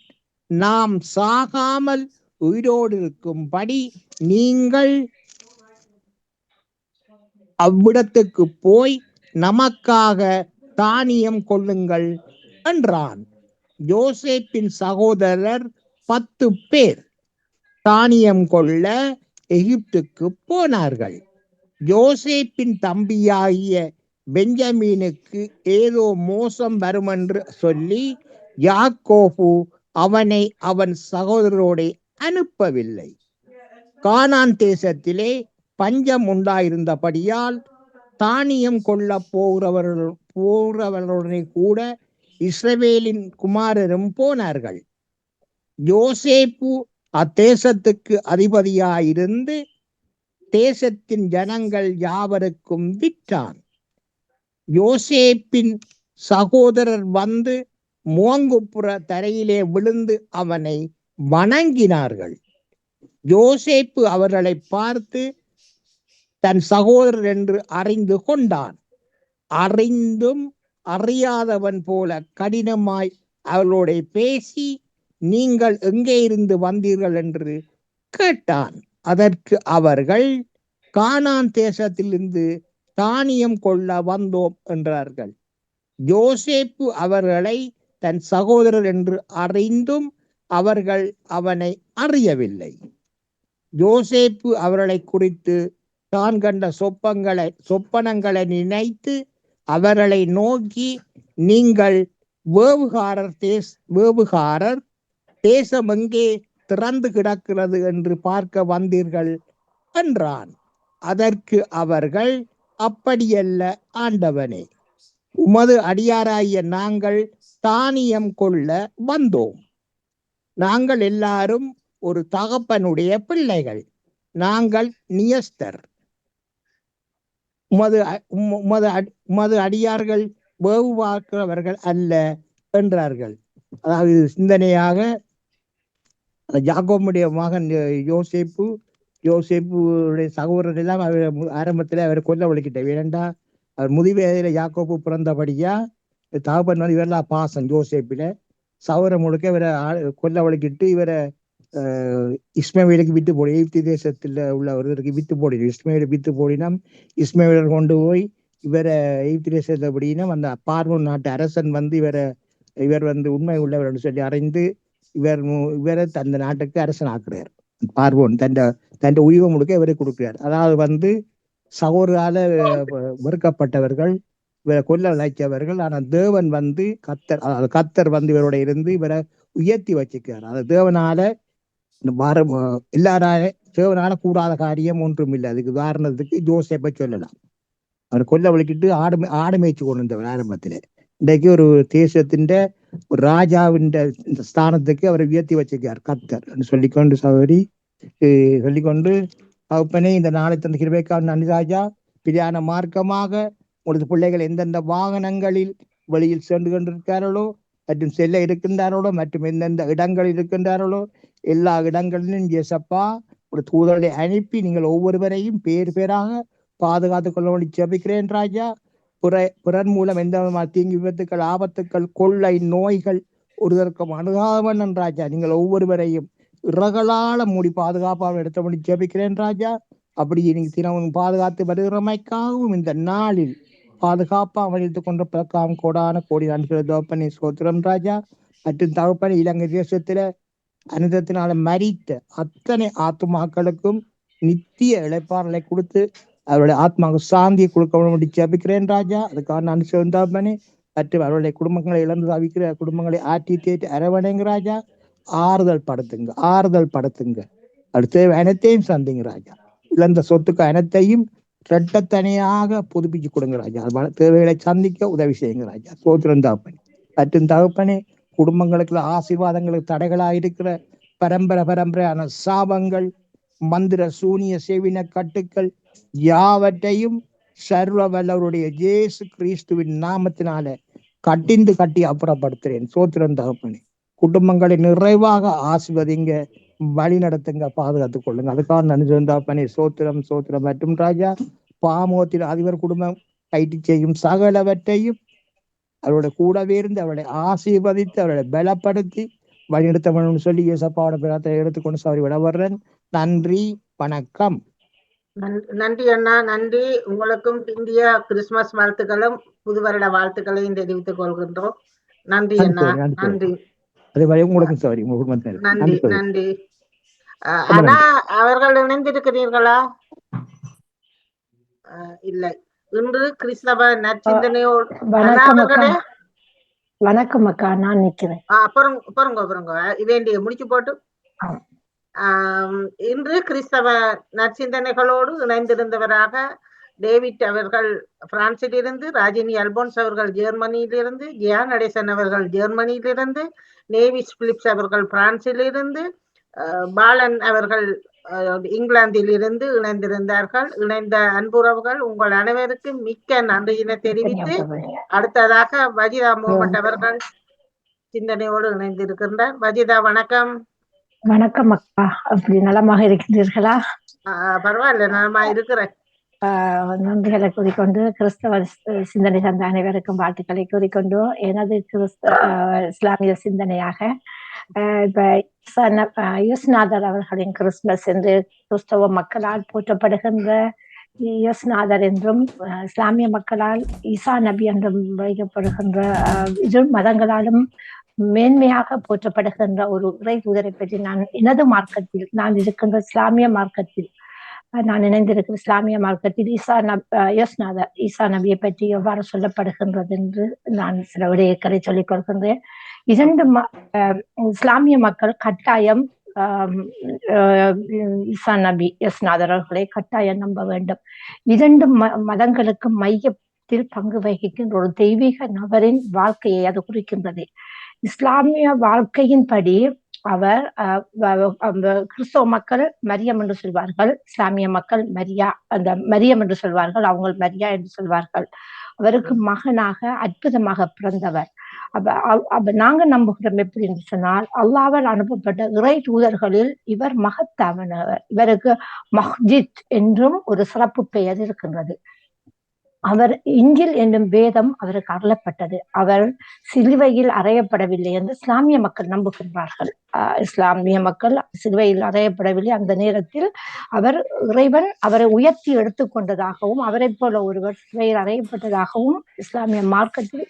நாம் சாகாமல் உயிரோடு இருக்கும்படி நீங்கள் அவ்விடத்துக்கு போய் நமக்காக தானியம் கொள்ளுங்கள் என்றான். யோசேப்பின் சகோதரர் 10 பேர் தானியம் கொள்ள எகிப்துக்கு போனார்கள். யோசேப்பின் தம்பியாகிய பெஞ்சமீனுக்கு ஏதோ மோசம் வருமென்று சொல்லி யாக்கோபு அவனை அவன் சகோதரரோடு அனுப்பவில்லை. கானான் தேசத்திலே பஞ்சம் உண்டாயிருந்தபடியால் தானியம் கொள்ள போகிறவர்களுடனே கூட இஸ்ரவேலின் குமாரரும் போனார்கள். யோசேப்பு அத்தேசத்துக்கு அதிபதியாயிருந்து தேசத்தின் ஜனங்கள் யாவருக்கும் விற்றான். யோசேப்பின் சகோதரர் வந்து முகங்குப்புற தரையிலே விழுந்து அவனை வணங்கினார்கள். யோசேப்பு அவர்களை பார்த்து தன் சகோதரர் என்று அறிந்து கொண்டான். அறிந்தும் அறியாதவன் போல கடினமாய் அவர்களோட பேசி, நீங்கள் எங்கே இருந்து வந்தீர்கள் என்று கேட்டான். அதற்கு அவர்கள், கானான் தேசத்திலிருந்து தானியம் கொள்ள வந்தோம் என்றார்கள். யோசேப்பு அவர்களை தன் சகோதரர் என்று அறிந்தும் அவர்கள் அவனை அறியவில்லை. யோசேப்பு அவர்களை குறித்து தான் கண்ட சொப்பனங்களை நினைத்து அவர்களை நோக்கி, நீங்கள் வேவுகாரர் தேசம் எங்கே திறந்து கிடக்கிறது என்று பார்க்க வந்தீர்கள் என்றான். அதற்கு அவர்கள், அப்படியல்ல ஆண்டவனே, உமது அடியாராகிய நாங்கள் தானியம் கொள்ள வந்தோம். நாங்கள் எல்லாரும் ஒரு தகப்பனுடைய பிள்ளைகள். நாங்கள் நியஸ்தர். உமது அடியார்கள் வேவு பார்க்கிறவர்கள் அல்ல என்றார்கள். அதாவது சிந்தனையாக யாக்கோபுடைய மகன் யோசேப்புடைய சகோதரர் எல்லாம் ஆரம்பத்தில் அவர் கொல்ல வலிக்கிட்டார். ஏனென்றா அவர் முதிவயதில யாக்கோபு பிறந்தபடியா தகப்பன் வந்து இவரெல்லாம் பாசம் யோசேப்பில சகோதரர் முழுக்க இவரை கொல்ல வலிக்கிட்டு இவரை இஸ்மவேலுக்கு வித்து போடி, எகிப்து தேசத்துல உள்ள ஒருவருக்கு வித்து போடினோம். இஸ்மவேலை வித்து போடினோம். இஸ்மவேலர் கொண்டு போய் இவரை எகிப்து தேசத்துல அப்படின்னா அந்த பார்வோன் நாட்டு அரசன் வந்து இவர் வந்து உண்மை உள்ளவர் சொல்லி அறிந்து இவரை அந்த நாட்டுக்கு அரசன் ஆக்குறார். பார்வோன் தன் உயிரை முழுக்க இவரை கொடுக்கிறார். அதாவது வந்து சகோதரால வெறுக்கப்பட்டவர்கள், இவரை கொல்ல நினைச்சவர்கள். ஆனால் தேவன் வந்து கத்தர் வந்து இவரோட இருந்து இவரை உயர்த்தி வச்சுக்கிறார். அது தேவனால தேவனால கூடாத காரியம் ஒன்றும் இல்லை. அதுக்கு உதாரணத்துக்கு யோசேப்பை சொல்லலாம். அவர் கொல்ல வலிக்கிட்டு ஆடு மேய்ச்சி கொண்டு வந்தவர் ஆரம்பத்துல. இன்றைக்கு ஒரு தேசத்தின் ஒரு ராஜாவின் ஸ்தானத்துக்கு அவரை உயர்த்தி வச்சிருக்கார் கத்தர் சொல்லிக்கொண்டு சொல்லிக்கொண்டு அப்பனே இந்த நாளை தந்த கிருபைக்காக நன்றி ராஜா. பிரியான மார்க்கமாக உங்களது பிள்ளைகள் எந்தெந்த வாகனங்களில் வெளியில் சென்று கொண்டிருக்கிறார்களோ மற்றும் செல்ல இருக்கின்றார்களோ மற்றும் எந்தெந்த இடங்களில் இருக்கின்றார்களோ எல்லா இடங்களிலும் இயேசப்பா ஒரு தூதரை அனுப்பி நீங்கள் ஒவ்வொருவரையும் பேராக பாதுகாத்துக் கொள்ள வேண்டி ஜெபிக்கிறேன் ராஜா. பிறர் மூலம் எந்த விதமான தீங்கு விபத்துக்கள் ஆபத்துக்கள் கொள்ளை நோய்கள் ஒருவருக்கும் அணுகாதவன் ராஜா. நீங்கள் ஒவ்வொருவரையும் இறகளால மூடி பாதுகாப்பாக எடுத்தபடி ஜெபிக்கிறேன் ராஜா. அப்படி நீங்க தினமும் பாதுகாத்து வருகிறமைக்காகவும் இந்த நாளில் பாதுகாப்பா வலித்துக் கொண்டு பிறக்காம கோடி நன்றிகளை தகப்பனே சோத்திரம் ராஜா. மற்றும் தகப்பனே இலங்கை தேசத்துல அனுதத்தினால மரித்த அத்தனை ஆத்துமாக்களுக்கும் நித்திய இழைப்பாறலை கொடுத்து அவருடைய ஆத்மாவுக்கு சாந்தியை கொடுக்க ஜபிக்கிறேன் ராஜா. அதுக்காக நான் சிறந்தாப்பனே மற்றும் அவருடைய குடும்பங்களை இழந்து தவிக்கிற குடும்பங்களை ஆற்றி தேற்றி அரவணைங்க ராஜா. ஆறுதல் படுத்துங்க. அடுத்த அனைத்தையும் சந்திங்க ராஜா. இழந்த சொத்துக்கு அனைத்தையும் இரட்டத்தனையாக புதுப்பிச்சு கொடுங்க ராஜா. தேவைகளை சந்திக்க உதவி செய்யுங்க ராஜா. சோத்திரம் தகப்பனே மற்றும் தகப்பனே குடும்பங்களுக்கு ஆசீர்வாதங்களுக்கு தடைகளாக இருக்கிற பரம்பரையான சாபங்கள், மந்திர சூனிய சேவின கட்டுக்கள் யாவற்றையும் சர்வ வல்லவருடைய இயேசு கிறிஸ்துவின் நாமத்தினால கட்டி அப்புறப்படுத்துறேன். சோத்திரம் தகப்பனே குடும்பங்களை நிறைவாக ஆசீர்வதிங்க, வழி நடத்துங்க, பாதுகாத்துக் கொள்ளுங்க. அதுக்காக நன்றி தகப்பனே சோத்திரம் மற்றும் ராஜா. பாமோத்தில் அதிபர் குடும்பம் கைட்டு செய்யும் சகலவற்றையும் அவரோட கூடவே இருந்து அவளை ஆசீர்வதித்து அவளை பலப்படுத்தி வழிநடத்தணும்னு சொல்லி இயேசப்பாவோட பிரார்த்தனை எடுத்துக்கொண்டு சௌரி விட வர்றேன். நன்றி, வணக்கம். நன்றி அண்ணா, நன்றி. உங்களுக்கும் இந்திய கிறிஸ்துமஸ் வாழ்த்துக்களும் புது வருட வாழ்த்துக்களையும் தெரிவித்துக் கொள்கின்றோம். நன்றி அண்ணா, நன்றி. அதே மாதிரி உங்களுக்கும் சௌரி, உங்க குடும்பத்தினர் நன்றி, நன்றி. அண்ணா அவர்கள் இணைந்திருக்கிறீர்களா? இல்லை. இன்று கிறிஸ்தவ நற்சிந்தனையோடு வணக்கம் அக்கா, நான் நிக்கிறேன். பாருங்க வேண்டிய முடிச்சு போட்டு இன்று கிறிஸ்தவ நற்சிந்தனைகளோடு இணைந்திருந்தவராக டேவிட் அவர்கள் பிரான்சிலிருந்து, ராஜினி அல்போன்ஸ் அவர்கள் ஜெர்மனியிலிருந்து, ஜியா நடேசன் அவர்கள் ஜெர்மனியிலிருந்து, நேவிஸ் பிலிப்ஸ் அவர்கள் பிரான்சிலிருந்து, பாலன் அவர்கள் இங்கிலாந்தில் இருந்து இணைந்திருந்தார்கள். இணைந்த அன்புறவுகள் உங்கள் அனைவருக்கும் மிக்க நன்றியினை தெரிவித்து, அடுத்ததாக வஜிதா முகமட் அவர்கள் சிந்தனையோடு இணைந்திருக்கின்றார். வஜிதா, வணக்கம். வணக்கம் அக்கா, அப்படி நலமாக இருக்கின்றீர்களா? பரவாயில்ல, நலமா இருக்கிறேன். நன்றிகளை கூறிக்கொண்டு கிறிஸ்தவ சிந்தனை தந்த அனைவருக்கும் வாழ்த்துக்களை கூறிக்கொண்டு, எனது இஸ்லாமிய சிந்தனையாக இப்ப இயேசுநாதர் அவர்களின் கிறிஸ்துமஸ் என்று கிறிஸ்தவ மக்களால் போற்றப்படுகின்ற இயேசுநாதர் என்றும் இஸ்லாமிய மக்களால் ஈசா நபி என்றும் வைக்கப்படுகின்ற இரு மதங்களாலும் மேன்மையாக போற்றப்படுகின்ற ஒரு இறை தூதரை பற்றி நான் எனது மார்க்கத்தில், நான் இருக்கின்ற இஸ்லாமிய மார்க்கத்தில், நான் இணைந்திருக்கிற இஸ்லாமிய மார்க்கத்தில் இயேசுநாதர் ஈசா நபியை பற்றி எவ்வாறு சொல்லப்படுகின்றது என்று நான் சில விடயங்களை சொல்லிக் கொள்கின்றேன். இரண்டு இஸ்லாமிய மக்கள் கட்டாயம் ஈசா நபி இயேசுநாதர் அவர்களை கட்டாயம் நம்ப வேண்டும். இரண்டு மதங்களுக்கு மையத்தில் பங்கு வகிக்கின்ற ஒரு தெய்வீக நபரின் வாழ்க்கையை அது குறிக்கின்றது. இஸ்லாமிய வாழ்க்கையின்படி அவர் கிறிஸ்தவ மக்கள் மரியம் என்று சொல்வார்கள், இஸ்லாமிய மக்கள் மரியா, அந்த மரியம் என்று சொல்வார்கள், அவங்க மரியா என்று சொல்வார்கள். அவருக்கு மகனாக அற்புதமாக பிறந்தவர். அப்ப நாங்க நம்புகிறோம் எப்படி என்று சொன்னால், அல்லாஹ்வால் அனுப்பப்பட்ட இறை தூதர்களில் இவர் மகத்தானவர். இவருக்கு மஹ்ஜித் என்றும் ஒரு சிறப்பு பெயர் இருக்கின்றது. அவர் இஞ்சில் என்னும் வேதம் அவருக்கு அருளப்பட்டது. அவர் சிலுவையில் அறையப்படவில்லை என்று இஸ்லாமிய மக்கள் நம்புகின்றார்கள். இஸ்லாமிய மக்கள் சிலுவையில் அறையப்படவில்லை. அந்த நேரத்தில் அவர் இறைவன் அவரை உயர்த்தி எடுத்துக்கொண்டதாகவும் அவரை போல ஒருவர் சிலுவையில் அறையப்பட்டதாகவும் இஸ்லாமிய மார்க்கத்தில்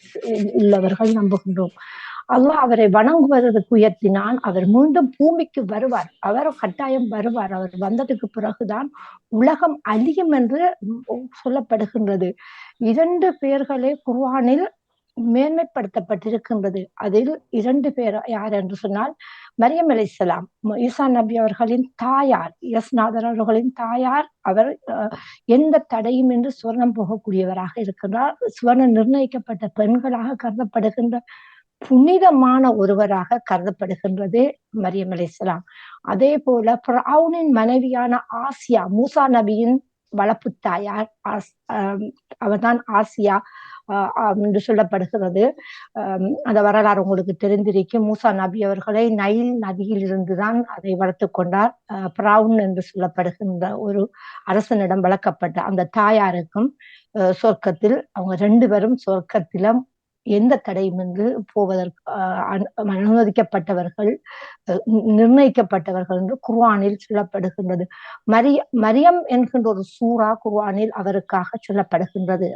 உள்ளவர்கள் நம்புகின்றோம். அல்லாஹ் அவரை வணங்குவதற்கு உயர்த்தினான். அவர் மீண்டும் பூமிக்கு வருவார். அவர் கட்டாயம் வருவார். அவர் வந்ததுக்கு பிறகுதான் உலகம் அழியும் என்று சொல்லப்படுகின்றது. இரண்டு பெயர்களே குர்ஆனில் மேன்மைப்படுத்தப்பட்டிருக்கின்றது. அதில் இரண்டு பேர் யார் என்று சொன்னால், மரியம் அலைஹிஸ்ஸலாம், ஈசா நபி அவர்களின் தாயார், இயேசுநாதர் அவர்களின் தாயார். அவர் எந்த தடையும் என்று சுவர்ணம் போகக்கூடியவராக இருக்கின்றார். சுவர்ணம் நிர்ணயிக்கப்பட்ட பெண்களாக கருதப்படுகின்ற புனிதமான ஒருவராக கருதப்படுகின்றது மரியம் அலைஹிஸ்ஸலாம். அதே போல ஃபிரௌனின் மனைவியான ஆசியா, மூசா நபியின் வளர்ப்பு தாயார், அவர்தான் ஆசியா என்று சொல்லப்படுகிறது. அந்த வரலாறு உங்களுக்கு தெரிந்திருக்கும். மூசா நபி அவர்களை நைல் நதியில் இருந்துதான் அதை வளர்த்து கொண்டார். ஃபிரௌன் என்று சொல்லப்படுகின்ற ஒரு அரசனிடம் வளர்க்கப்பட்ட அந்த தாயாருக்கும் சொர்க்கத்தில், அவங்க ரெண்டு பேரும் சொர்க்கத்திலும் எந்த தடையுமின்றி போவதற்கு அனுமதிக்கப்பட்டவர்கள், நிர்ணயிக்கப்பட்டவர்கள் என்று குர்ஆனில் சொல்லப்படுகின்றது. மரியம் என்கின்ற ஒரு சூரா குர்ஆனில் அவருக்காக சொல்லப்படுகின்றது.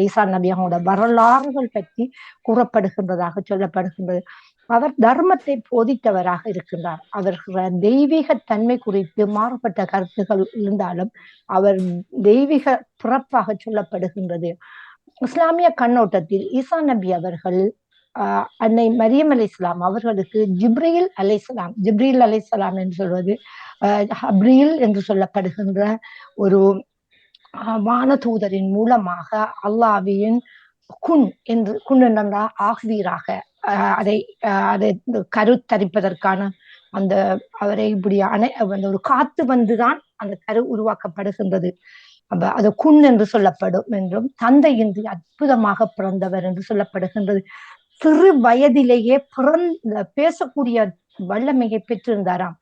ஈசா நபி அவங்களோட வரலாறுகள் பற்றி கூறப்படுகின்றதாக சொல்லப்படுகின்றது. அவர் தர்மத்தை போதித்தவராக இருக்கின்றார். அவர்கள் தெய்வீக தன்மை குறித்து மாறுபட்ட கருத்துக்கள் இருந்தாலும் அவர் தெய்வீக பிறப்பாக சொல்லப்படுகின்றது. இஸ்லாமிய கண்ணோட்டத்தில் ஈசா நபி அவர்கள் அன்னை மரியம் அலைஹிஸ்ஸலாம் அவர்களுக்கு ஜிப்ரீல் அலைஹிஸ்ஸலாம் என்று சொல்வது ஹப்ரீல் என்று சொல்லப்படுகின்ற ஒரு வானதூதரின் மூலமாக அல்லாஹ்வின் குன் என்றால் ஆகுவீராக அதை கருத்தரிப்பதற்கான அந்த அவரை இப்படி அந்த ஒரு காத்து வந்துதான் அந்த கரு உருவாக்கப்படுகின்றது. அது குன் என்று சொல்லப்படும் என்றும், தந்தையின்றி அற்புதமாக பிறந்தவர் என்று சொல்லப்படுகின்றது. சிறு வயதிலேயே பேசக்கூடிய வல்லமையை பெற்றிருந்தாராம்.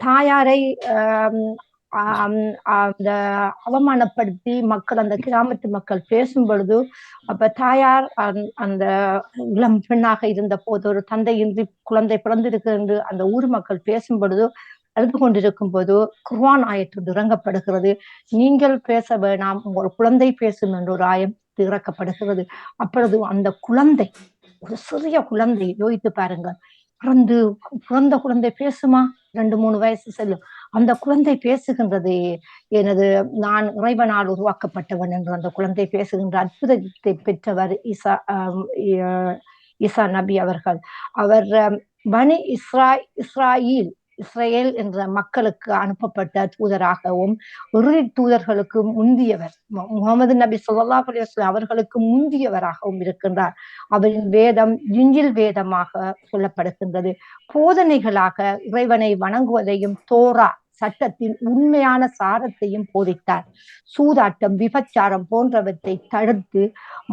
தாயாரை அந்த அவமானப்படுத்தி மக்கள், அந்த கிராமத்து மக்கள் பேசும் பொழுது, அப்ப தாயார் அந்த இளம் பெண்ணாக இருந்த போது ஒரு தந்தையின்றி குழந்தை பிறந்திருக்கு என்று அந்த ஊர் மக்கள் பேசும் பொழுது அழுது கொண்டிருக்கும் போது குர்ஆன் ஆயத்து இறங்கப்படுகிறது. நீங்கள் பேச வேணாம், உங்கள் குழந்தை பேசும் என்று ஒரு ஆயம் இறக்கப்படுகிறது. அப்பொழுது அந்த குழந்தை, ஒரு சிறிய குழந்தை, யோசித்து பாருங்க, பிறந்த குழந்தை பேசுமா? 2-3 வயசு செல்லும். அந்த குழந்தை பேசுகின்றது. நான் இறைவனால் உருவாக்கப்பட்டவன் என்று அந்த குழந்தை பேசுகின்ற அற்புதத்தை பெற்றவர் ஈசா நபி அவர்கள். அவர் பனி இஸ்ரேல் என்ற மக்களுக்கு அனுப்பப்பட்ட தூதராகவும், இறுதி தூதர்களுக்கு முந்தியவர், முகமது நபி ஸல்லல்லாஹு அலைஹி வஸல்லம் அவர்களுக்கு முந்தியவராகவும் இருக்கின்றார். அவரின் வேதம் இன்ஜில் வேதமாக சொல்லப்படுகின்றது. போதனைகளாக இறைவனை வணங்குவதையும், தோரா சட்டத்தின் உண்மையான சாரத்தையும் போதித்தார். சூதாட்டம், விபச்சாரம் போன்றவற்றை தடுத்து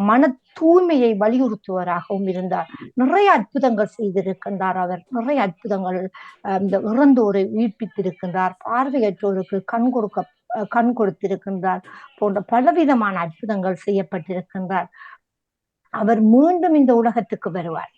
மன தூய்மையை வலியுறுத்துவராகவும் இருந்தார். நிறைய அற்புதங்கள் செய்திருக்கின்றார். அவர் நிறைய அற்புதங்கள், இந்த இறந்தோரை உயிர்ப்பித்திருக்கின்றார், பார்வையற்றோருக்கு கண் கொடுத்திருக்கின்றார், போன்ற பலவிதமான அற்புதங்கள் செய்யப்பட்டிருக்கின்றார். அவர் மீண்டும் இந்த உலகத்துக்கு வருவார்.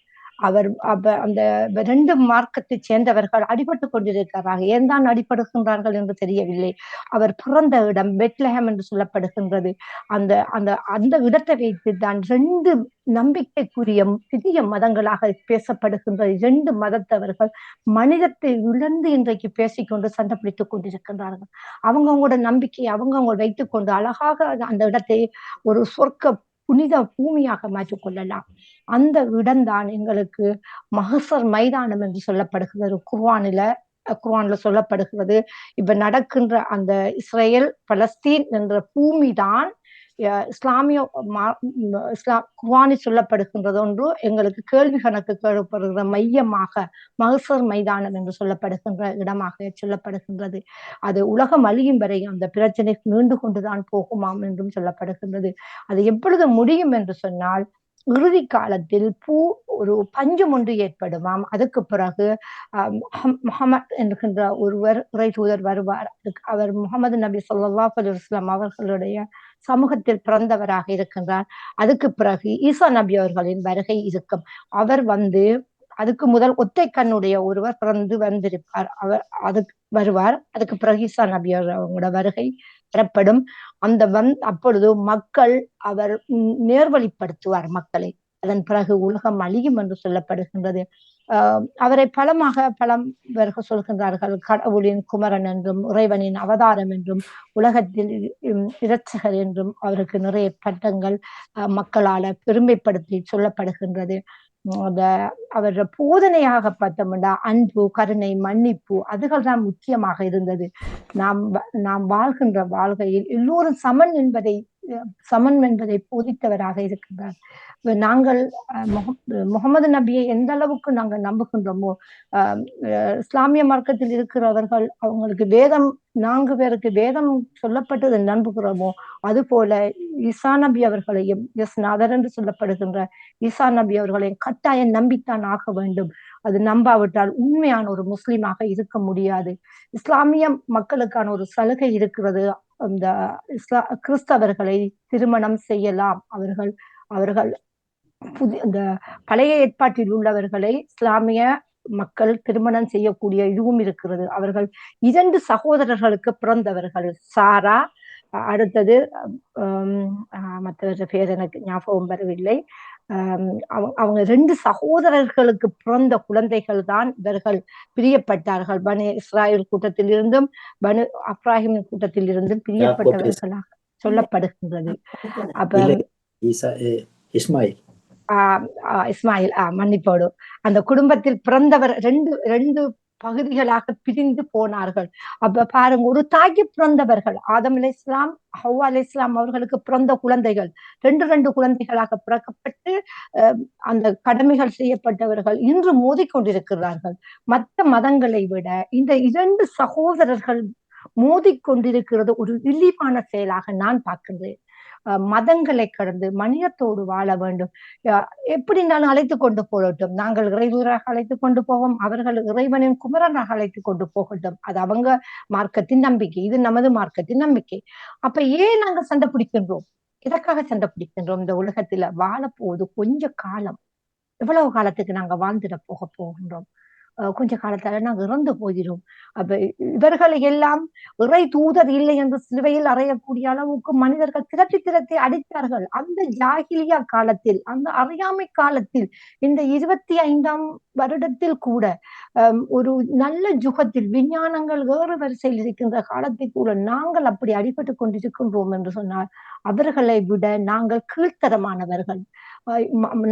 அந்த 2 மார்க்கத்தை சேர்ந்தவர்கள் அடிபட்டு கொண்டிருக்கிறார்கள். ஏன் தான் அடிபடுகின்றார்கள் என்று தெரியவில்லை. அவர் பிறந்த இடம் பெத்லஹேம் என்று சொல்லப்படுகின்றது. அந்த இடத்தை வைத்து தான் 2 நம்பிக்கைக்குரிய புதிய மதங்களாக பேசப்படுகின்ற 2 மதத்தவர்கள் மனிதத்தை இழந்து இன்றைக்கு பேசிக்கொண்டு சண்டை பிடித்துக் கொண்டிருக்கின்றார்கள். அவங்களோட நம்பிக்கையை அவங்க வைத்துக்கொண்டு அழகாக அந்த இடத்தை ஒரு சொர்க்க புனித பூமியாக மாற்றிக்கொள்ளலாம். அந்த இடம்தான் எங்களுக்கு மஹ்ஷர் மைதானம் என்று சொல்லப்படுகிறது. குர்ஆன்ல சொல்லப்படுகிறது. இப்ப நடக்கின்ற அந்த இஸ்ரேல் பலஸ்தீன் என்ற பூமி தான் குர்ஆனில் சொல்லப்படுகின்றது ஒன்று எங்களுக்கு கேள்வி கணக்கு கேட்கப்படுகிற மையமாக மஹ்ஷர் மைதானம் என்று சொல்லப்படுகின்ற இடமாக சொல்லப்படுகின்றது. அது உலகம் அழியும் வரை அந்த பிரச்சனை நீண்டு கொண்டுதான் போகுமாம் என்றும் சொல்லப்படுகின்றது. அது எப்பொழுது முடியும் என்று சொன்னால், இறுதி காலத்தில் ஒரு பஞ்சம் ஒன்று ஏற்படுமாம். அதுக்கு பிறகு முஹம்மத் என்கின்ற ஒருவர் இறை தூதர் வருவார். அவர் முகமது நபி ஸல்லல்லாஹு அலைஹி வஸல்லம் அவர்களுடைய சமூகத்தில் பிறந்தவராக இருக்கின்றார். அதுக்கு பிறகு ஈசா நபி அவர்களின் வருகை இருக்கும். அவர் அதுக்கு முதல் ஒத்தை கண்ணுடைய ஒருவர் பிறந்து வந்திருப்பார். அவர் அதுக்கு வருவார். அதுக்கு பிறகு ஈசா நபி அவங்களோட வருகை பெறப்படும். அப்பொழுது மக்கள் அவர் நேர்வழிப்படுத்துவார் மக்களை. அதன் பிறகு உலகம் அழியும் என்று சொல்லப்படுகின்றது. அவரை பலம் பேர்கள் சொல்கின்றார்கள், கடவுளின் குமரன் என்றும், இறைவனின் அவதாரம் என்றும், உலகத்தில் இரட்சகர் என்றும் அவருக்கு நிறைய பட்டங்கள் மக்களால பெருமைப்படுத்தி சொல்லப்படுகின்றது. அவர போதனையாக பார்த்தோம்னா அன்பு, கருணை, மன்னிப்பு, அதுகள் தான் முக்கியமாக இருந்தது. நாம் வாழ்கின்ற வாழ்க்கையில் எல்லோரும் சமன் என்பதை போதித்தவராக இருக்கின்றார். நாங்கள் முகமது நபியை எந்த அளவுக்கு நாங்கள் நம்புகின்றோமோ, இஸ்லாமிய மார்க்கத்தில் இருக்கிறவர்கள் அவங்களுக்கு வேதம் 4 பேருக்கு வேதம் சொல்லப்பட்டது நம்புகிறோமோ, அது போல ஈசா நபி அவர்களையும் நாதர் என்று சொல்லப்படுகின்ற ஈசா நபி அவர்களையும் கட்டாயம் நம்பித்தான் ஆக வேண்டும். அது நம்பாவிட்டால் உண்மையான ஒரு முஸ்லிமாக இருக்க முடியாது. இஸ்லாமிய மக்களுக்கான ஒரு சலுகை இருக்கிறது. அந்த கிறிஸ்தவர்களை திருமணம் செய்யலாம். அவர்கள் இந்த பழைய ஏற்பாட்டில் உள்ளவர்களை இஸ்லாமிய மக்கள் திருமணம் செய்யக்கூடிய இதுவும் இருக்கிறது. அவர்கள் 2 சகோதரர்களுக்கு பிறந்தவர்கள். சாரா, அடுத்தது மற்றவர்கள் பேர் எனக்கு ஞாபகம் வரவில்லை. அவங்க 2 சகோதரர்களுக்கு பிறந்த குழந்தைகள் தான் இவர்கள் பிரியப்பட்டார்கள். பனு இஸ்ராயல் கூட்டத்தில் இருந்தும் பனு அப்ராஹிம் கூட்டத்தில் இருந்தும் பிரியப்பட்டவர்களாக சொல்லப்படுகின்றது. அப்ப இஸ்மாயில் மன்னிப்போடு அந்த குடும்பத்தில் பிறந்தவர் 2 பகுதிகளாக பிரிந்து போனார்கள். அப்ப பாருங்க, ஒரு தாய்க்கு பிறந்தவர்கள் ஆதம் அலைஹிஸ்ஸலாம், ஹவ்வா அலைஹிஸ்ஸலாம் அவர்களுக்கு பிறந்த குழந்தைகள் 2 குழந்தைகளாக பிறக்கப்பட்டு அந்த கடமைகள் செய்யப்பட்டவர்கள் இன்று மோதிக்கொண்டிருக்கிறார்கள். மற்ற மதங்களை விட இந்த 2 சகோதரர்கள் மோதிக்கொண்டிருக்கிறது ஒரு இழிவான செயலாக நான் பார்க்கின்றேன். மதங்களை கடந்து மனிதத்தோடு வாழ வேண்டும். எப்படினாலும் அழைத்து கொண்டு போகட்டும். நாங்கள் இறைதூராக அழைத்து கொண்டு போவோம், அவர்கள் இறைவனின் குமரனாக அழைத்து கொண்டு போகட்டும். அது அவங்க மார்க்கத்தின் நம்பிக்கை, இது நமது மார்க்கத்தின் நம்பிக்கை. அப்ப ஏன் நாங்க சண்டை பிடிக்கின்றோம்? எதற்காக சண்டை பிடிக்கின்றோம்? இந்த உலகத்துல வாழ போவது கொஞ்ச காலம். எவ்வளவு காலத்துக்கு நாங்க வாழ்ந்துட போகின்றோம்? கொஞ்ச காலத்தால நாங்க இறந்து போகிறோம். அப்ப இவர்களை எல்லாம் இறை தூதர் இல்லை என்று சிலுவையில் அறையக்கூடிய அளவுக்கு மனிதர்கள் திரட்டி அடித்தார்கள். அந்த ஜாகிலியா காலத்தில், அந்த அறியாமை காலத்தில், இந்த 25ஆம் வருடத்தில் கூட ஒரு நல்ல யுகத்தில் விஞ்ஞானங்கள் வேறு வரிசையில் இருக்கின்ற காலத்தில் கூட நாங்கள் அப்படி அடிபட்டு கொண்டிருக்கின்றோம் என்று சொன்னால் அவர்களை விட நாங்கள் கீழ்த்தரமானவர்கள்.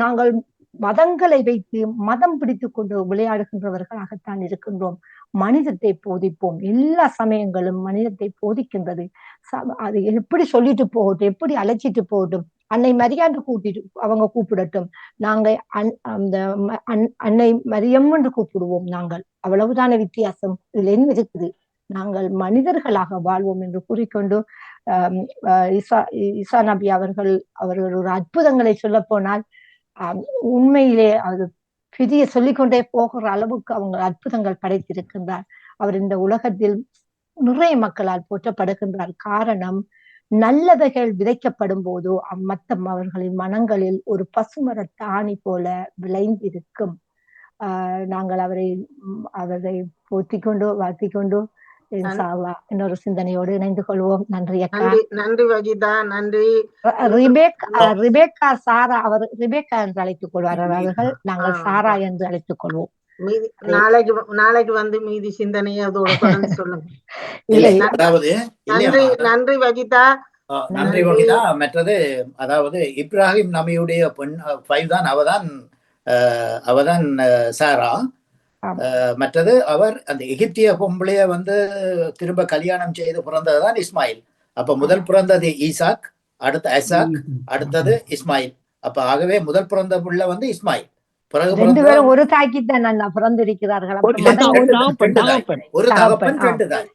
நாங்கள் மதங்களை வைத்து மதம் பிடித்து கொண்டு விளையாடுகின்றவர்களாகத்தான் இருக்கின்றோம். மனிதத்தை போதிப்போம். எல்லா சமயங்களும் மனிதத்தை போதிக்கின்றது. அது எப்படி சொல்லிட்டு போகட்டும், எப்படி அழைச்சிட்டு போகட்டும். அன்னை மரியாண்டு அவங்க கூப்பிடட்டும், நாங்க அந்த அன்னை மரியம் என்று கூப்பிடுவோம். நாங்கள் அவ்வளவுதான வித்தியாசம். இதுல என்ன இருக்குது? நாங்கள் மனிதர்களாக வாழ்வோம் என்று கூறிக்கொண்டு ஈசா நபி அவர்கள் ஒரு அற்புதங்களை சொல்ல போனால் உண்மையிலே அது பெரிய சொல்லிக்கொண்டே போகிற அளவுக்கு அவங்க அற்புதங்கள் படைத்திருக்கின்றார். அவர் இந்த உலகத்தில் நிறைய மக்களால் போற்றப்படுகின்றார். காரணம், நல்லவைகள் விதைக்கப்படும் போதோ அவர்களின் மனங்களில் ஒரு பசுமர தாணி போல விளைந்திருக்கும். நாங்கள் அவரை போற்றிக் கொண்டு வாழ்த்திக் கொண்டு இன்னொரு சிந்தனையோடு இணைந்து கொள்வோம். நன்றி அக்கா. நன்றி வஜிதா. நன்றி. ரிபேக்கா சாரா, அவர் ரிபேக்கா என்று அழைத்துக் கொள்வார் அவர்கள். நாங்கள் சாரா என்று அழைத்துக் கொள்வோம். நாளைக்கு வந்து மீதி சிந்தனையை அதோட தொடர்ந்து சொல்லுங்க. நன்றி வஜிதா. நன்றி வஜிதா. மற்றது அதாவது இப்ராஹிம் நபியுடைய பெண் தான், அவதான் சாரா. மற்றது அவர் அந்த எகிப்திய பொம்பளைய திரும்ப கல்யாணம் செய்து பிறந்ததுதான் இஸ்மாயில். அப்ப முதல் பிறந்தது ஈசாக், அடுத்த ஐசாக், அடுத்தது இஸ்மாயில். அப்ப ஆகவே முதல் பிறந்த பிள்ளை இஸ்மாயில். பிறகு ஒரு தாய்க்குத்தான் பிறந்திருக்கிறார்கள். ஒரு தகப்பன், ரெண்டு தாய்.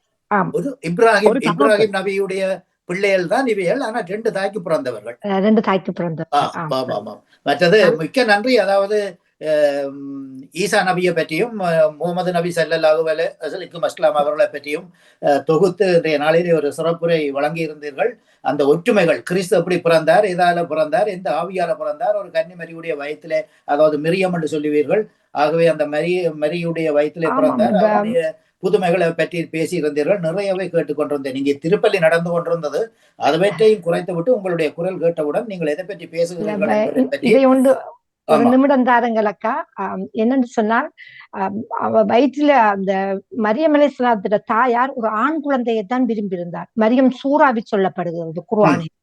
ஒரு இப்ராஹிம் நபியுடைய பிள்ளைகள் தான் இவைகள். ஆனா 2 தாய்க்கு பிறந்தவர்கள். 2 தாய்க்கு பிறந்தவர்கள். மற்றது மிக்க நன்றி. அதாவது ஈசா நபியை பற்றியும் முகமது நபி ஸல்லல்லாஹு அலைஹி வஸல்லம் அவர்களை பற்றியும் தொகுத்து இன்றைய நாளிலே ஒரு சிறப்புரை வழங்கி இருந்தீர்கள். அந்த ஒற்றுமைகள், கிறிஸ்து எப்படி பிறந்தார், எதால பிறந்தார், எந்த ஆவியால பிறந்தார், ஒரு கன்னிமரியுடைய வயிற்றிலே, அதாவது மிரியம் என்று சொல்லுவீர்கள். ஆகவே அந்த மரியுடைய வயிற்றிலே பிறந்தார். அவருடைய புதுமைகளை பற்றி பேசி இருந்தீர்கள். நிறையவே கேட்டுக்கொண்டிருந்தேன். நீங்க திருப்பள்ளி நடந்து கொண்டிருந்தது, அதை பற்றியும் குறைத்து விட்டு உங்களுடைய குரல் கேட்டவுடன் நீங்கள் எதை பற்றி பேசுகிறீர்கள்? ஒரு நிமிடம் தாருங்கள் அக்கா. என்னன்னு சொன்னால், அவ வயிற்றுல அந்த மரியம் அலைஹிஸ்ஸலாத்தோட தாயார் ஒரு ஆண் குழந்தையைத்தான் விரும்பியிருந்தார். மரியம் சூறாவி சொல்லப்படுகிறது குர்ஆனில்.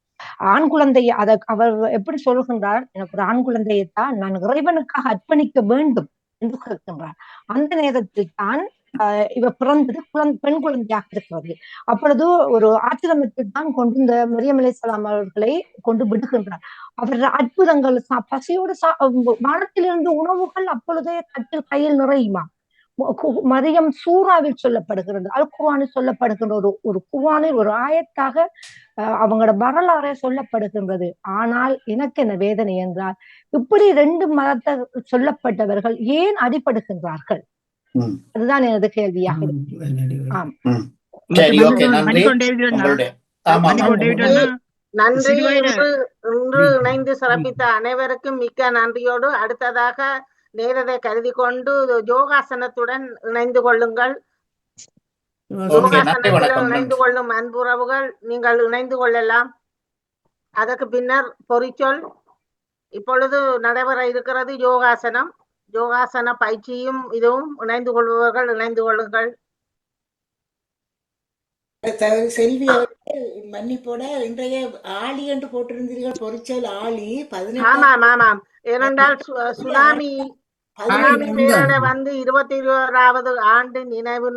ஆண் குழந்தையை அவர் எப்படி சொல்கின்றார்? எனக்கு ஒரு ஆண் குழந்தையைத்தான் நான் இறைவனுக்காக அர்ப்பணிக்க வேண்டும் என்று கேட்கின்றார். அந்த நேரத்தில் தான் இவ பிறந்தது பெண் குழந்தையாக இருக்கிறது. அப்பொழுது ஒரு ஆசிரமத்தில் தான் கொண்டு இந்த மரியம் அலைஹிஸ்ஸலாம் அவர்களை கொண்டு விடுகின்றார். அவர் அற்புதங்கள், பசியோடு வானத்திலிருந்து உணவுகள் அப்பொழுதே தட்டில் கையில் நிறையுமா. மரியம் சூறாவில் சொல்லப்படுகிறது, அல் குர்ஆனில் சொல்லப்படுகின்ற ஒரு குர்ஆனில் ஒரு ஆயத்தாக அவங்களோட வரலாறே சொல்லப்படுகின்றது. ஆனால் எனக்கு என்ன வேதனை என்றால், இப்படி 2 மதத்தை சொல்லப்பட்டவர்கள் ஏன் அடிபடுகின்றார்கள்? அதுதான் எனது கேள்வியாக நன்றி. இன்று இணைந்து சிறப்பித்த அனைவருக்கும் மிக்க நன்றியோடு அடுத்ததாக நேரத்தை கருதி கொண்டு யோகாசனத்துடன் இணைந்து கொள்ளுங்கள். யோகாசனத்தில் இணைந்து கொள்ளும் அன்புறவுகள் நீங்கள் இணைந்து கொள்ளலாம். அதற்கு பின்னர் பொறிச்சொல். இப்பொழுது நடைபெற இருக்கிறது யோகாசனம். யோகாசன பயிற்சியும் இதுவும் இணைந்து கொள்பவர்கள் இணைந்து கொள்ளுங்கள். செல்வி அவர்கள் மன்னிப்போட இன்றைய ஆளி என்று போட்டிருந்தீர்கள். பொறிச்சல் ஆளி 18. ஆமாம். ஏனென்றால் சுனாமி பேரிட 21வது ஆண்டு நினைவு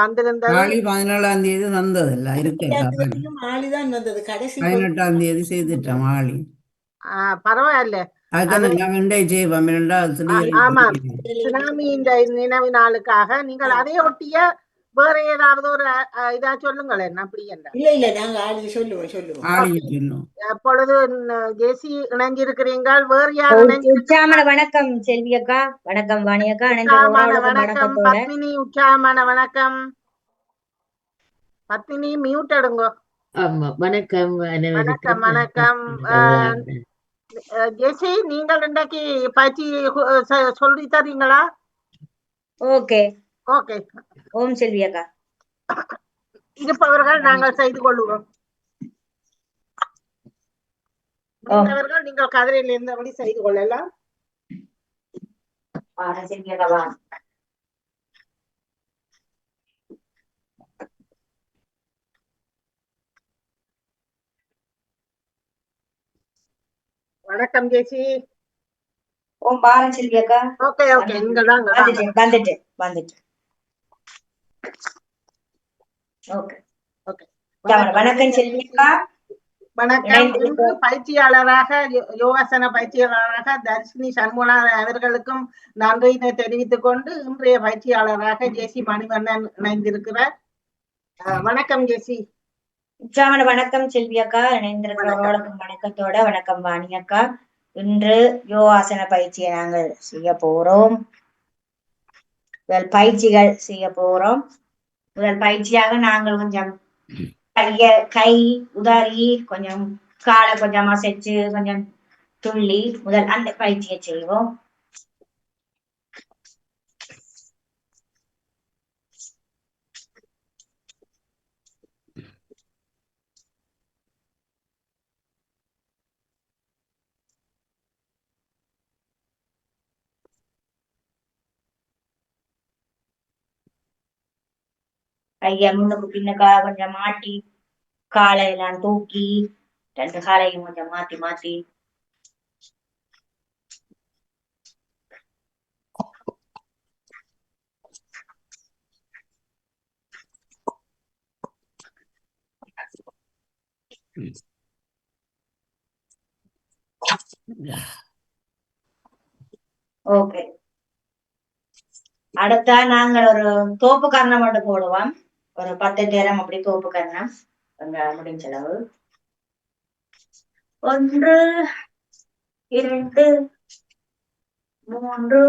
வந்திருந்தது. 17ஆம் தேதி வந்ததில்ல, ஆளிதான் வந்தது. கடைசி 18ஆம் தேதி செய்துட்டோம் ஆளி. பரவாயில்ல. சுனாமி இந்த நினைவு நாளுக்காக நீங்கள் அதை ஒட்டிய வேற ஏதாவது ஒரு இதா சொல்லுங்களேன் அப்படி என்ன. இல்ல நாங்க ஆளுங்க சொல்லுவோம். ஆளுங்க சொல்லும். எப்பொழுது ஜேசி இணைஞ்சிருக்கிறீங்கள், வேறு யார் உற்சாகமான வணக்கம் செல்வி அக்கா, வணக்கம் வாணி அக்கா, வணக்கம் வணக்கத்தோட பத்மினி, உற்சாகமான வணக்கம். பத்மினி மியூட் எடுங்கோ. ஆமா, வணக்கம் வணக்கம் வணக்கம். ஜெசி, நீங்கள் இன்றைக்கு பயிற்சி சொல்லி தரீங்களா? Okay okay. ஓம் செல்வி அக்கா. இருப்பவர்கள் நாங்கள் செய்து கொள்வோம். நீங்கள் கதிரையில் இருந்தபடி செய்து கொள்ளலாம். செல்வி அக்கா. வணக்கம் ஜெசி. ஓம் பாரன் செல்வி அக்கா. ஓகே ஓகே, நீங்கள் தான் வந்துட்டு. Okay okay. வணக்கம் செல்வி அக்கா. வணக்கம். இன்று பயிற்சியாளராக, யோகாசன பயிற்சியாளராக தர்ஷினி சண்முகநாதன் அவர்களுக்கும் நன்றியினை தெரிவித்துக் கொண்டு இன்றைய பயிற்சியாளராக ஜேசி மணிவண்ணன் இணைந்திருக்கிறார். வணக்கம் ஜேசி. உற்சாகமான வணக்கம் செல்வி அக்கா. இணைந்திருக்கிறவர்களுக்கும் வணக்கத்தோட வணக்கம் வாணி அக்கா. இன்று யோகாசன பயிற்சியை நாங்கள் செய்ய போறோம். முதல் பயிற்சிகள் செய்ய போறோம். முதல் பயிற்சியாக நாங்கள் கொஞ்சம் கை உதாரி, கொஞ்சம் காலை கொஞ்சம் அசைச்சு, கொஞ்சம் துள்ளி முதல் அந்த பயிற்சியை செய்வோம். கைய முன்னுக்கு பின்னுக்கா கொஞ்சம் மாட்டி, காலையெல்லாம் தூக்கி, ரெண்டு காலையும் கொஞ்சம் மாத்தி மாத்தி ஓகே. அடுத்தா நாங்கள் ஒரு தோப்பு கர்ணம் மட்டும் போடுவோம். ஒரு 10 நேரம் அப்படி தோப்பு கர்ணம் முடிஞ்ச அளவு. 1 2 3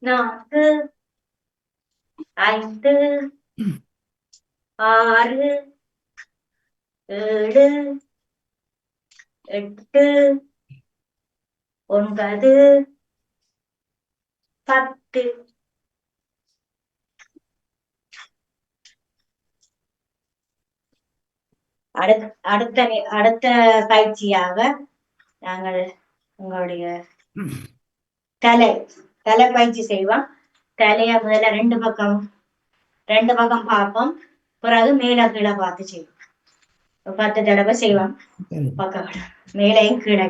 4 5 6 7 8 9 10. அடுத்த பயிற்சியாக நாங்கள் உங்களுடைய தலை பயிற்சி செய்வோம். தலைய முதல்ல ரெண்டு பக்கம் பார்ப்போம். பிறகு மேல கீழே பார்த்து செய்வோம். 10 தடவை செய்வோம். பக்கம் மேலையும் கீழே.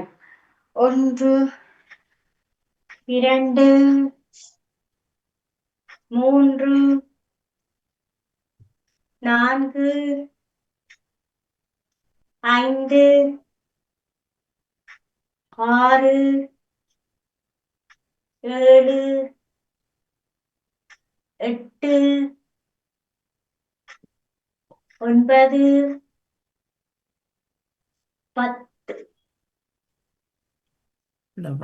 1 2 3 4 5 6 7 8 9 10.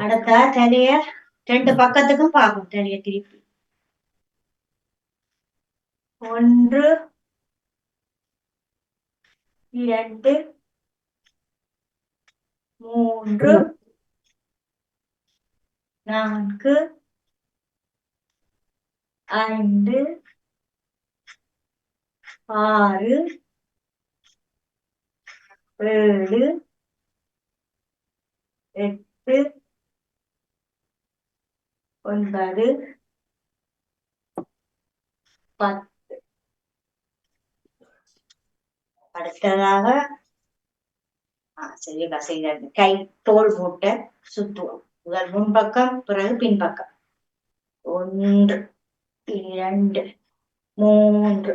அடுத்த தலைய ரெண்டு பக்கத்துக்கும் பார்க்கும். தலைய திருப்பி 1 2 3 4 5 6 7 8 9 10. அடுத்ததாக சரியா செய்யறது கை தோல் மூட்டை சுத்துவோம். முதல் முன்பக்கம், பிறகு பின்பக்கம். 1 2 3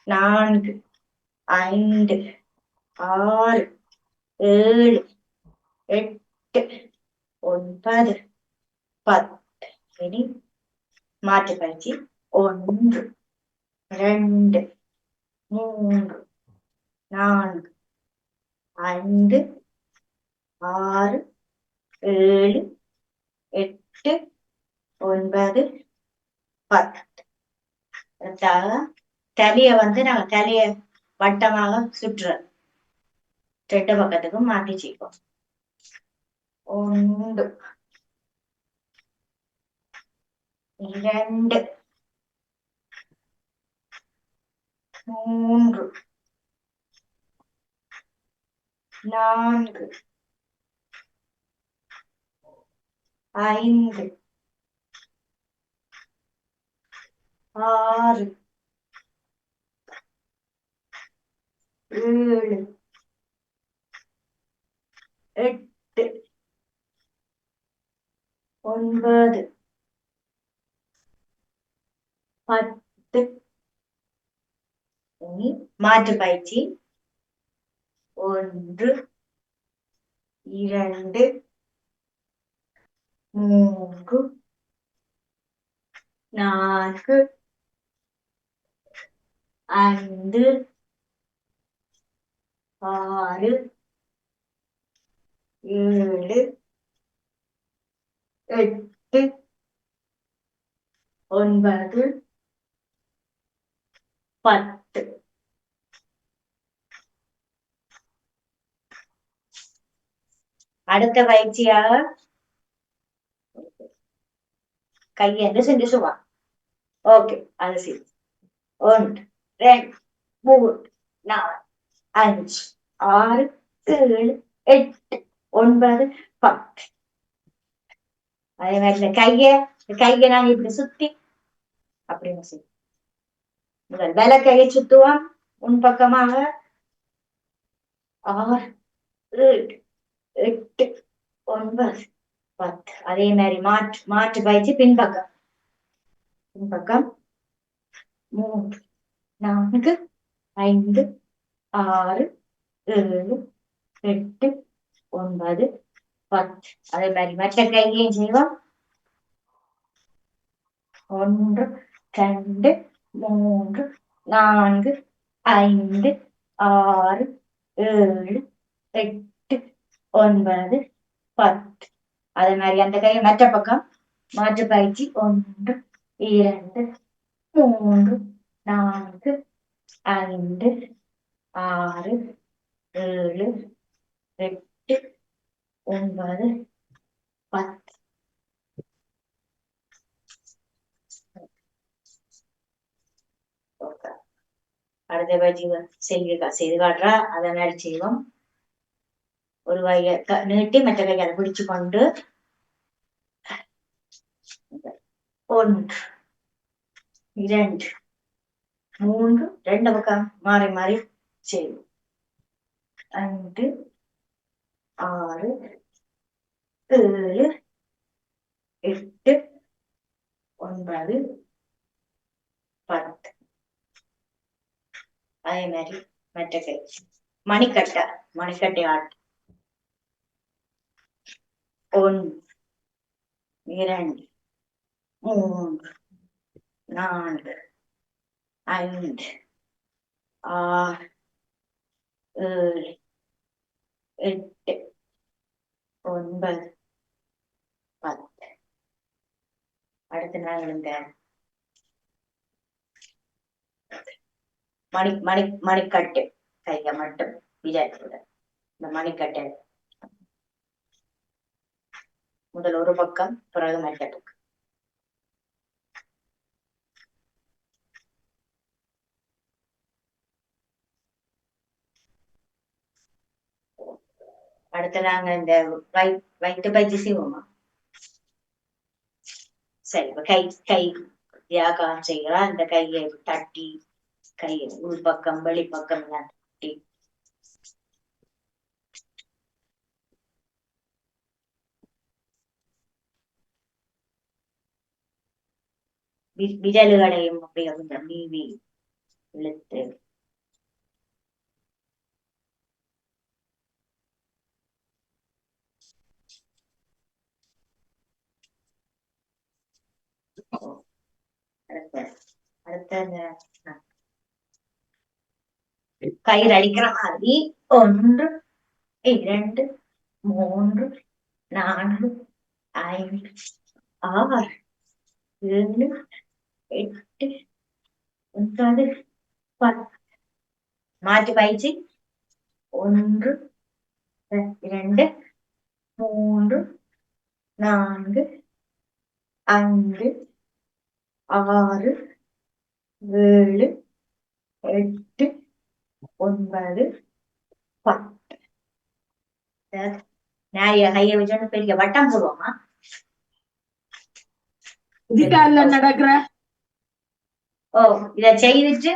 4 5 6 7 8 9 10. இனி மாற்று பயிற்சி. 1 2 3 4 5 6 7 8 9 10. தலைய நாங்க தலைய வட்டமாக சுற்றுறோம். 2 பக்கத்துக்கும் மாத்தி செய்வோம். 1 2 3 4 5 6 7 8 9 10. இனி மாற்று பயிற்சி. 1 2 3 4 5 6 7 8 9 10. அடுத்த பயிற்சியாக கையென்று சென்று சும்மா. ஓகே, அது சரி. 1 2 3 4 5 6 7 8 9 10. அதே மாதிரி கைய நாங்க இப்படி சுத்தி அப்படின்னு சொல்லி முதல் வேலை கையை சுத்துவோம் முன்பக்கமாக. 6 7 8 9 10. அதே மாதிரி மாற்று பயிற்சி பின்பக்கம் 3 4 5 6 7 8 9 10. அதே மாதிரி மற்ற கையையும் செய்வோம். 1 2 3 4 5 6 7 8 9 10. அதே மாதிரி அந்த கையை மற்ற பக்கம் மாற்று பயிற்சி. 1 2 3 4 5 6 7 8 9 10. அடுத்த பயிற்சி செய்து காட்டுறா. அதை மாதிரி செய்வோம். ஒரு கையை நீட்டி மற்ற கையை அதை பிடிச்சு கொண்டு 1 2 3 2 பக்கம் மாறி மாறி செய்வோம். 5 6 7 8 9 10. அதே மாதிரி மற்ற கை மணிக்கட்டை ஆட்டு. 1 2 3 4 5 6 7 8 9 10. அடுத்த நாள் இந்த மணிக்கட்டு கைய மட்டும் விளையாட்டு. இந்த மணிக்கட்டை முதல் ஒரு பக்கம், பிறகு மற்ற பக்கம். அடுத்து நாங்க இந்த வயிற்று பயிற்சி செய்வோமா? சரி, கை தியாகம் செய்கிறா. இந்த கையை தட்டி கையை உள்பக்கம் வெளிப்பக்கம் எல்லாம் தட்டி விரல்களையும் அப்படியே கொஞ்சம் நீவி இழுத்து அடுத்த கயிறு அடிக்கிற மாதிரி 1 2 3 4 5 6 7 8 9 10. மாற்று பயிற்சி 1 2 3 4 5 6 7 8 9 10. நிறைய கையை வச்சு பெரிய வட்டம் போடுவோமா? நடக்கிற ஓ, இத செய்துட்டு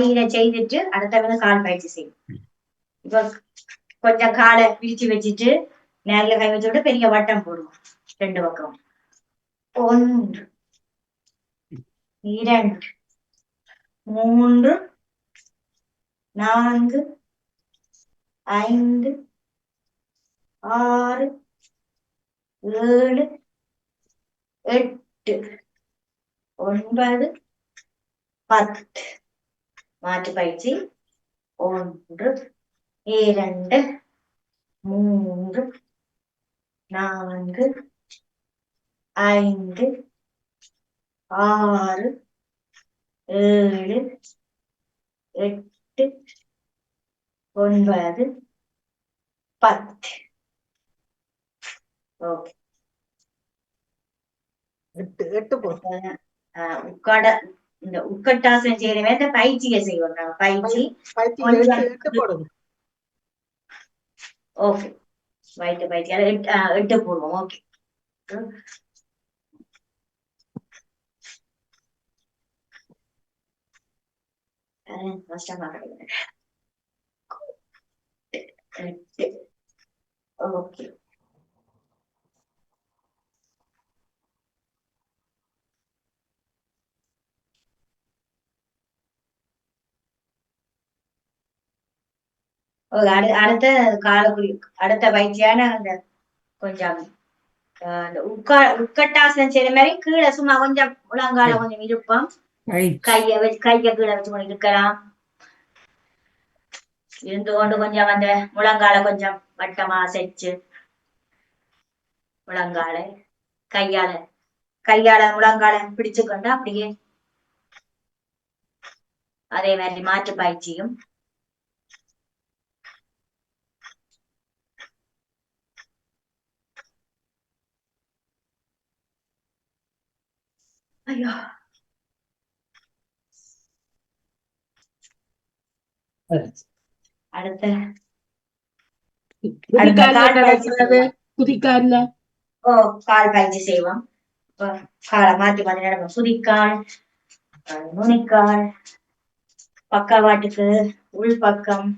இத செய்துட்டு அடுத்த வந்து கால் பயிற்சி செய்யும். இப்ப கொஞ்சம் காலை பிரிச்சு வச்சுட்டு நேரில கை வச்சுட்டு பெரிய வட்டம் போடுவோம் 2 பக்கம். 1 2 3 4 5 6 7 8 9 10. மாற்று பயிற்சி 1 2 3 4 5 6 7 8 9 10. ஓகே, 8 போதும். இந்த உட்கட்டாசனம் செய்யறவே இந்த பயிற்சியை செய்வோம். நாங்க பயிற்சி 8 போடுங்க. ஓகே, வயிற்று பயிற்சி 8 போடுவோம். ஓகே, கஷ்டமா கிடையாது. ஓகே, அடுத்த காலக்குறி அடுத்த பயிற்சியான அந்த கொஞ்சம் உட்கட்டாசனம் செய்யற மாதிரி கீழே சும்மா கொஞ்சம் முழங்கால கொஞ்சம் இருப்போம். கைய கீழே வச்சு கொண்டு இருக்கலாம். இருந்து கொண்டு கொஞ்சம் அந்த முழங்கால கொஞ்சம் வட்டமா செச்சு முழங்கால கையால முழங்கால பிடிச்சுக்கொண்டு அப்படியே அதே மாதிரி மாற்று பயிற்சியும் ஐயோ அடுத்த குதிக்கால கால் பயிற்சி செய்வோம். காலை மாற்றி மாற்றி நடக்கும். குதிக்கால், நுனிக்கால், பக்கவாட்டுக்கு உள் பக்கம்,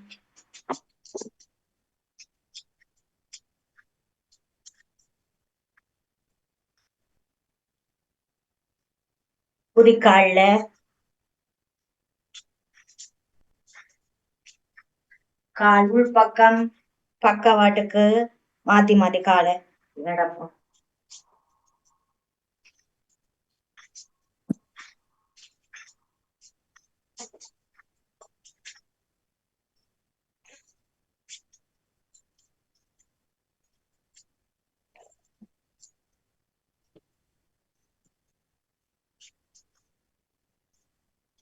குதிக்கால்ல கால் உள் பக்கம் பக்கவாட்டுக்கு மாத்தி மாத்தி காலை நடப்போம்.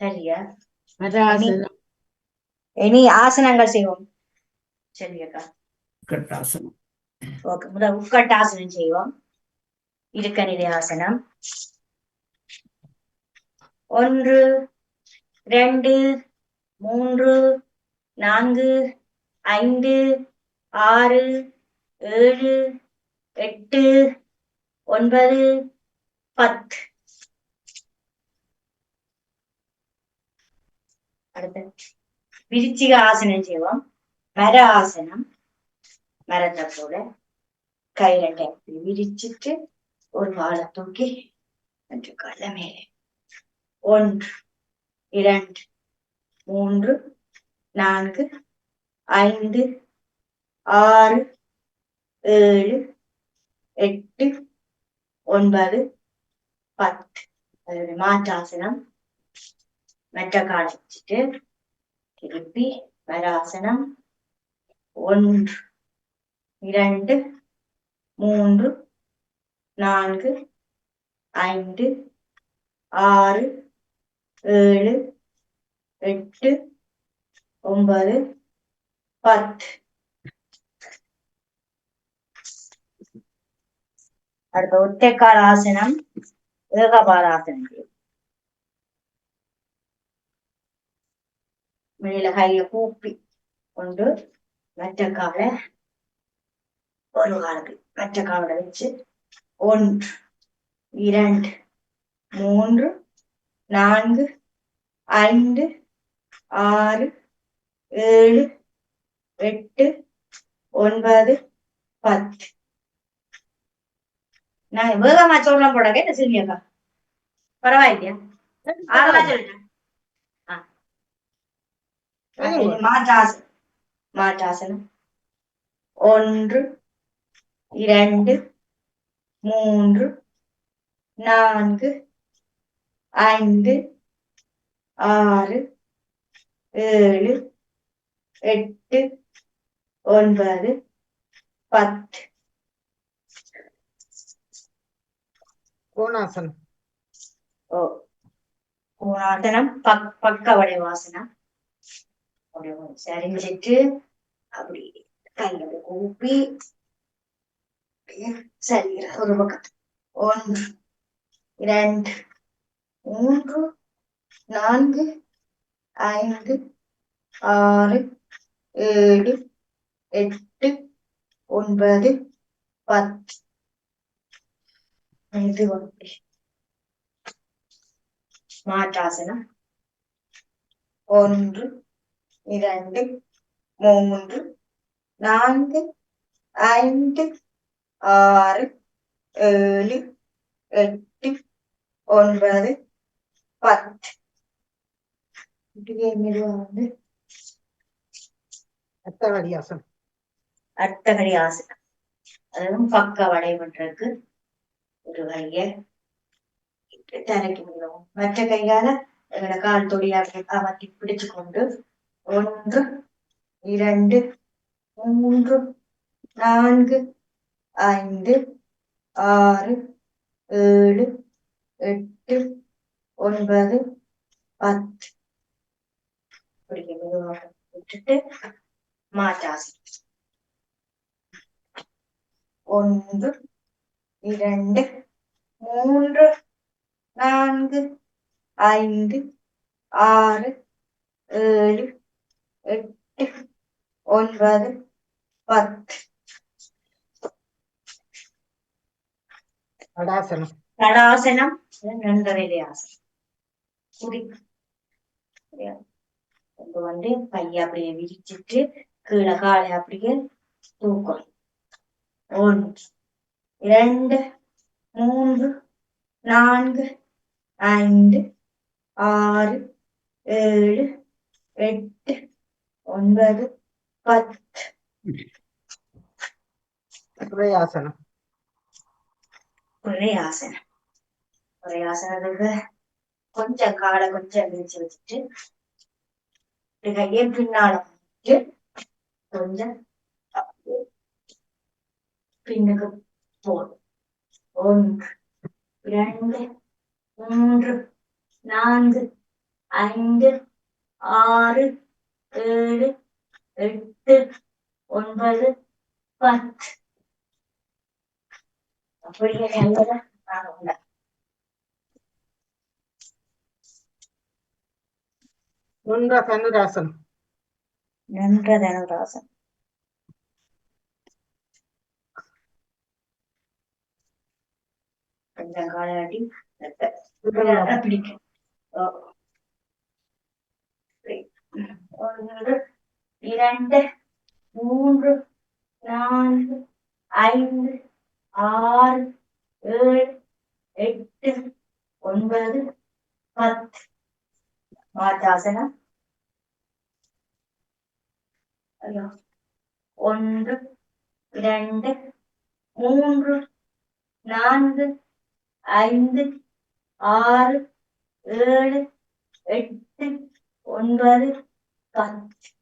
சரியா? இனி ஆசனங்கள் செய்வோம். சரியாக்கா? உட்கட்டாசனம். ஓகே, முதல் உட்கட்டாசனம் செய்வோம். இருக்க நிலை ஆசனம். 1 2 3 4 5 6 7 8 9 10. அடுத்து விருச்சிக ஆசனம் செய்வோம். மர ஆசனம். மரத்தை போல கை 2 விரிச்சிட்டு ஒரு காலை தூக்கி 2 காலை மேலே. 1 2 3 4 5 6 7 8 9 10. அதோட மாற்றாசனம். மற்ற காலை வச்சுட்டு திருப்பி வராசனம் 1 2 3 4 5 6 7 8 9 10. அடுத்த ஒற்றைக்கால் ஆசனம் ஏகபாலாசனம். மேல கைய கூப்பி கொண்டு மற்ற காலை ஒரு காலுக்கு மற்ற காலோட வச்சு 1 2 3 4 5 6 7 8 9 10. நான் வேகமா சொல்றேன் போட கேட்ட சில்வியக்கா பரவாயில்லையா? ஆறா சொல்லிட்டேன். மாற்றாசனம் 1 2 3 4 5 6 7 8 9 10. கோணாசனம். கோணாசனம் பக்க வடைவாசனம். சரி வச்சுட்டு அப்படி கையில கூப்பி சரி ஒரு பக்கம் 1 2 3 4 5 6 7 8 9 10. இது மாற்றாசனம் 1 2 3 4 5 6 7 8 9 10. வந்து அர்த்தகடியாசனம். அர்த்தகடி ஆசனம், அதுவும் பக்க வடை பண்றதுக்கு ஒரு கைய தரைக்கு முடியும். மற்ற கையால எங்களோட கால் தொடியாக அமர்த்தி பிடிச்சு கொண்டு 1 2 3 4 5 6 7 8 9 10. விட்டுட்டு மாற்றாசனம் 1 2 3 4 5 6 7 8 9 10. தடாசனம். தடாசனம் நன்றவேலை ஆசனம். வந்து கையை அப்படியே விரிச்சிட்டு கீழே காலை அப்படியே தூக்கணும். 1 2 3 4 5 6 7 8 9 10. பிரயாசனம். பிரயாசனம். பிரயாசனத்துக்கு கொஞ்சம் காலை கொஞ்சம் விரிச்சு வச்சுட்டு கையை பின்னால கொஞ்சம் பின்னுக்கு போடும். 1 2 3 4 5 6 7 8 9 10. அப்படியே நல்லதா நுண்ட தனுராசனம். நன்ற தனுராசனம். கொஞ்சம் காலாடி பிடிக்கும். 1 2 3 4 5 6 7 8 9 10. மாற்றாசனம் 1 2 3 4 5 6 7 8 9 10.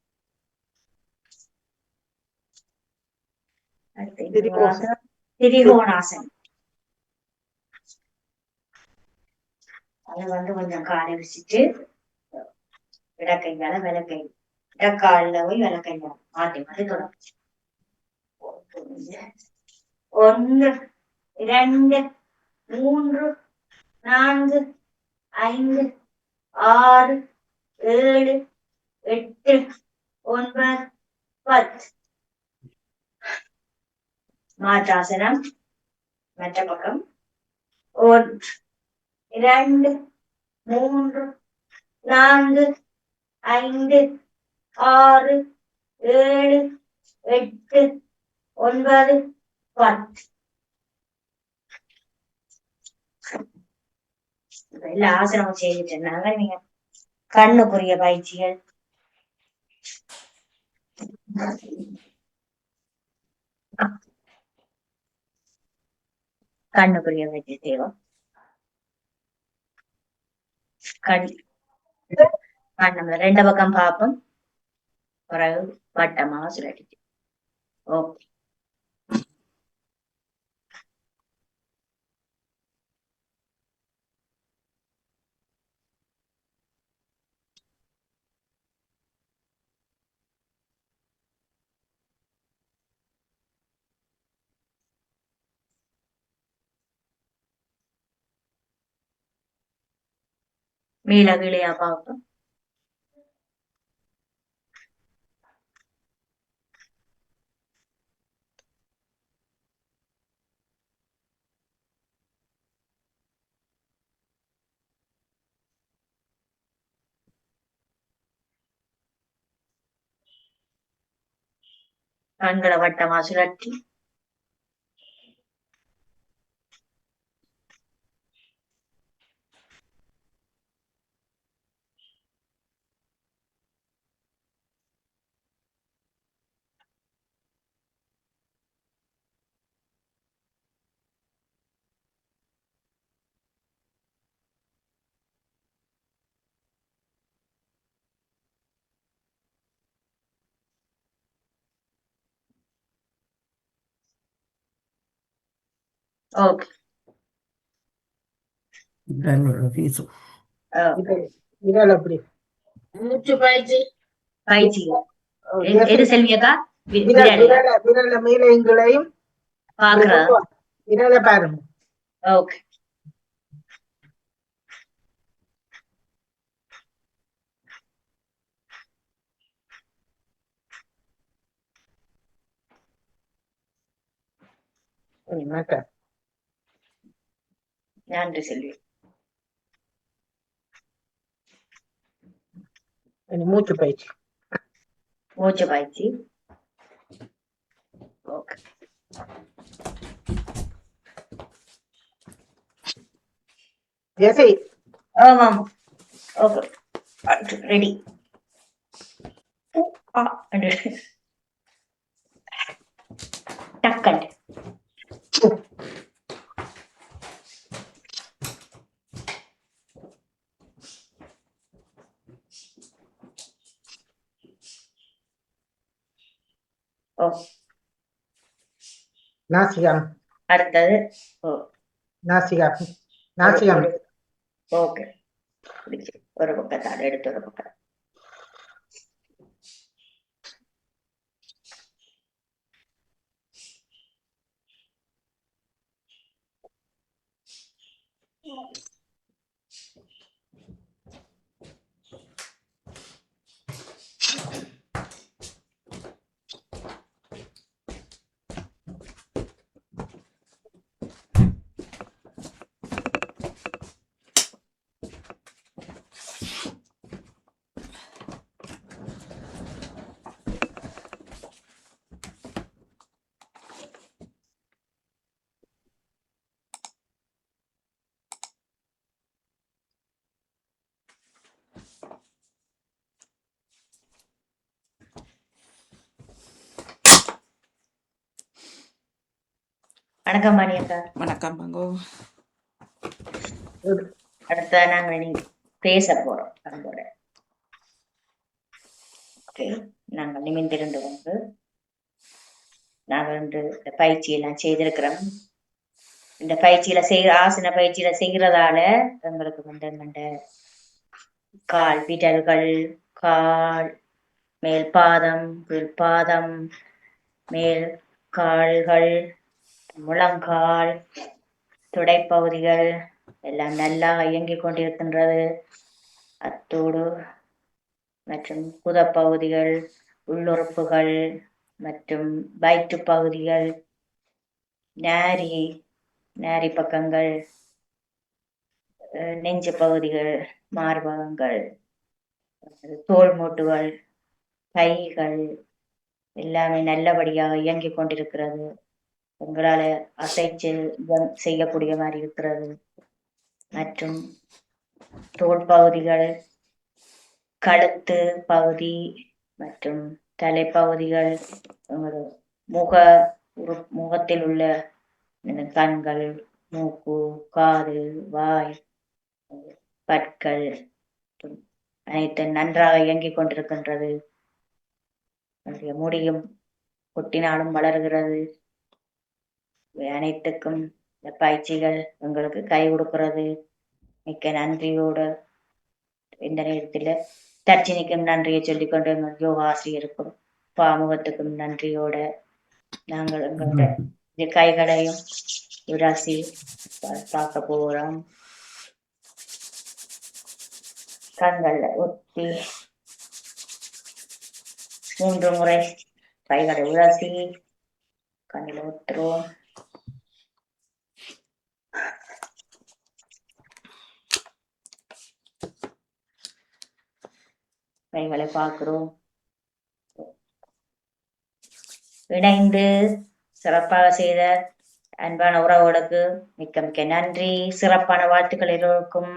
அடுத்து இன்னொரு ஆசனம் திரிகோணாசனம். அது கொஞ்சம் காலை வச்சுட்டு இடக்கையால விளக்கை இடக்கால போய் விளக்கையா மாட்டி மாட்டி தொடரும். 1 2 3 4 5 6 7 8 9 10. மாற்றாசனம் மற்ற பக்கம். 1 2 3 4 5 6 7 8 9 10. எல்லா ஆசனமும் செய்துட்டு இருந்தாங்க. நீங்க கண்ணுக்குரிய பயிற்சிகள். கண்ணுக்குரிய பயிற்சி செய்வோம். நம்ம 2 பக்கம் பார்ப்போம். பிறகு வட்டமாக சுழட்டிட்டு. ஓகே. மேல கீழையா பார்ப்போம். கண்களை வட்டமா சுழற்றி ஓகே. விரல் அப்படி மூச்சு பயிற்சி பயிற்சி எது செல்வியக்கா? விரல மேலைங்களையும் பாக்குறா விரல பாருங்க. ஓகே. நன்றி செல்வி. மூச்சு பயிற்சி. மூச்சு பயிற்சி. ஓகே. ஜெசி. ஆமாம். ஓகே. ரெடி. டக்கட். ஓ. நாசிகம். அடுத்தது நாசிகம். நாசிகம். ஓகே. ஒரு பக்கத்தாடு எடுத்து ஒரு பக்கம். வணக்கம் மணியக்கா. வணக்கம் மங்கோ. அடுத்த நாங்க பேச போறோம். அதோட நாங்கள் நிமிர்ந்திருந்து கொண்டு நாங்கள் இன்று இந்த பயிற்சியெல்லாம் செய்திருக்கிறோம். இந்த ஆசன பயிற்சியில செய்கிறதால எங்களுக்கு என்னென்ன கால் விரல்கள், கால், மேல் பாதம், கீழ் பாதம், மேல் கால்கள், முழங்கால், துடைப்பகுதிகள் எல்லாம் நல்லா இயங்கிக் கொண்டிருக்கின்றது. அத்தோடு மற்றும் குதப்பகுதிகள், உள்ளுறுப்புகள் மற்றும் வயிற்று பகுதிகள், நாரி பக்கங்கள், நெஞ்சு பகுதிகள், மார்பகங்கள், தோல் மூட்டுகள், கைகள் எல்லாமே நல்லபடியாக இயங்கிக் கொண்டிருக்கிறது. உங்களால அசைச்சு செய்யக்கூடிய மாதிரி இருக்கிறது. மற்றும் தோல் பகுதிகள், கழுத்து பகுதி மற்றும் தலைப்பகுதிகள், முகத்தில் உள்ள கண்கள், மூக்கு, காது, வாய், பற்கள் அனைத்து நன்றாக இயங்கிக் கொண்டிருக்கின்றது. முடியும் கொட்டினாலும் வளர்கிறது. அனைத்துக்கும் இந்த பயிற்சிகள் உங்களுக்கு கை கொடுக்கிறது. மிக்க நன்றியோடு இந்த நேரத்தில் தர்ச்சினிக்கும் நன்றியை சொல்லிக்கொண்டு எங்கள் யோகா ஆசிரியருக்கும் பாமுகத்துக்கும் நன்றியோட நாங்கள் எங்களுடைய கைகளையும் உராசி பார்க்க போகிறோம். கண்களை ஒத்தி 3 முறை கைகளை உராசி கண்ணில் ஊத்துறோம். கைகளை பார்க்கிறோம். இணைந்து சிறப்பாக செய்த அன்பான உறவுகளுக்கு மிக்க மிக்க நன்றி. சிறப்பான வாழ்த்துக்கள் எல்லோருக்கும்.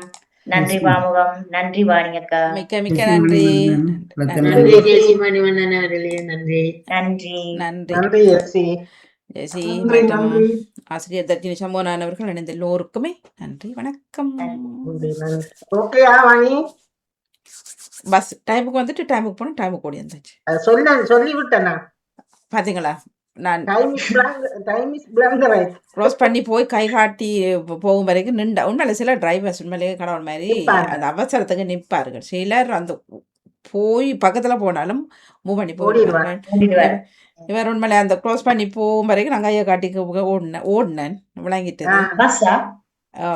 நன்றி பாமுகம், நன்றி வாணியக்கா, மிக்க மிக்க நன்றி. நன்றி ஜெயசி மணிவண்ணன் அவர்களே, நன்றி நன்றி நன்றி நன்றி எஸ்சி. ஜெயசி நன்றி மற்றும் நன்றி ஆசிரியர் தர்ஜினி சம்போனான் அவர்கள் இணைந்த எல்லோருக்குமே நன்றி, வணக்கம். நன்றி நன்றி. ஓகேயா வாணி? பஸ் டைமுக்கு வந்துட்டு டைமுக்கு போனோம், டைமுக்கு ஓடி வந்தாச்சு. சொல்லிவிட்டேன் நான். பாத்தீங்களா, நான் டைம் இஸ் பிளங்கர் க்ளோஸ் பண்ணி போய் கை காட்டி போகும் வரைக்கும் நின்றா. உண்மையில சில டிரைவர்ஸ் உண்மையிலேயே கடவுள் மாதிரி நிப்பாங்க. அந்த அவசரத்துக்கு நிற்பார்கள். சிலர் அந்த போய் பக்கத்துல போனாலும் மூவ் பண்ணி ஓடிடுவாங்க. போயிடுவார். இவர் உண்மையில அந்த க்ளோஸ் பண்ணி போகும் வரைக்கும் நான் கையை காட்டி ஓடினேன் விளங்கிட்டது.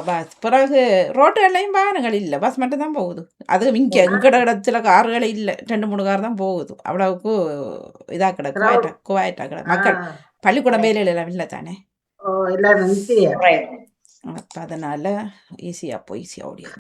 பஸ் பிறகு ரோட்டுகள்லையும் வாகனங்கள் இல்லை, பஸ் மட்டும் தான் போகுது. அது இங்கே எங்கட இடத்துல கார்கள் இல்லை, 2-3 கார் தான் போகுது. அவ்வளவுக்கு இதாக கிடக்கு, குவாயிட்டா கிடக்கு. மக்கள் பள்ளிக்கூடம் வேலையில எல்லாம் இல்லை தானே, எல்லாரும் அப்போ அதனால ஈஸியாக ஓடியாது.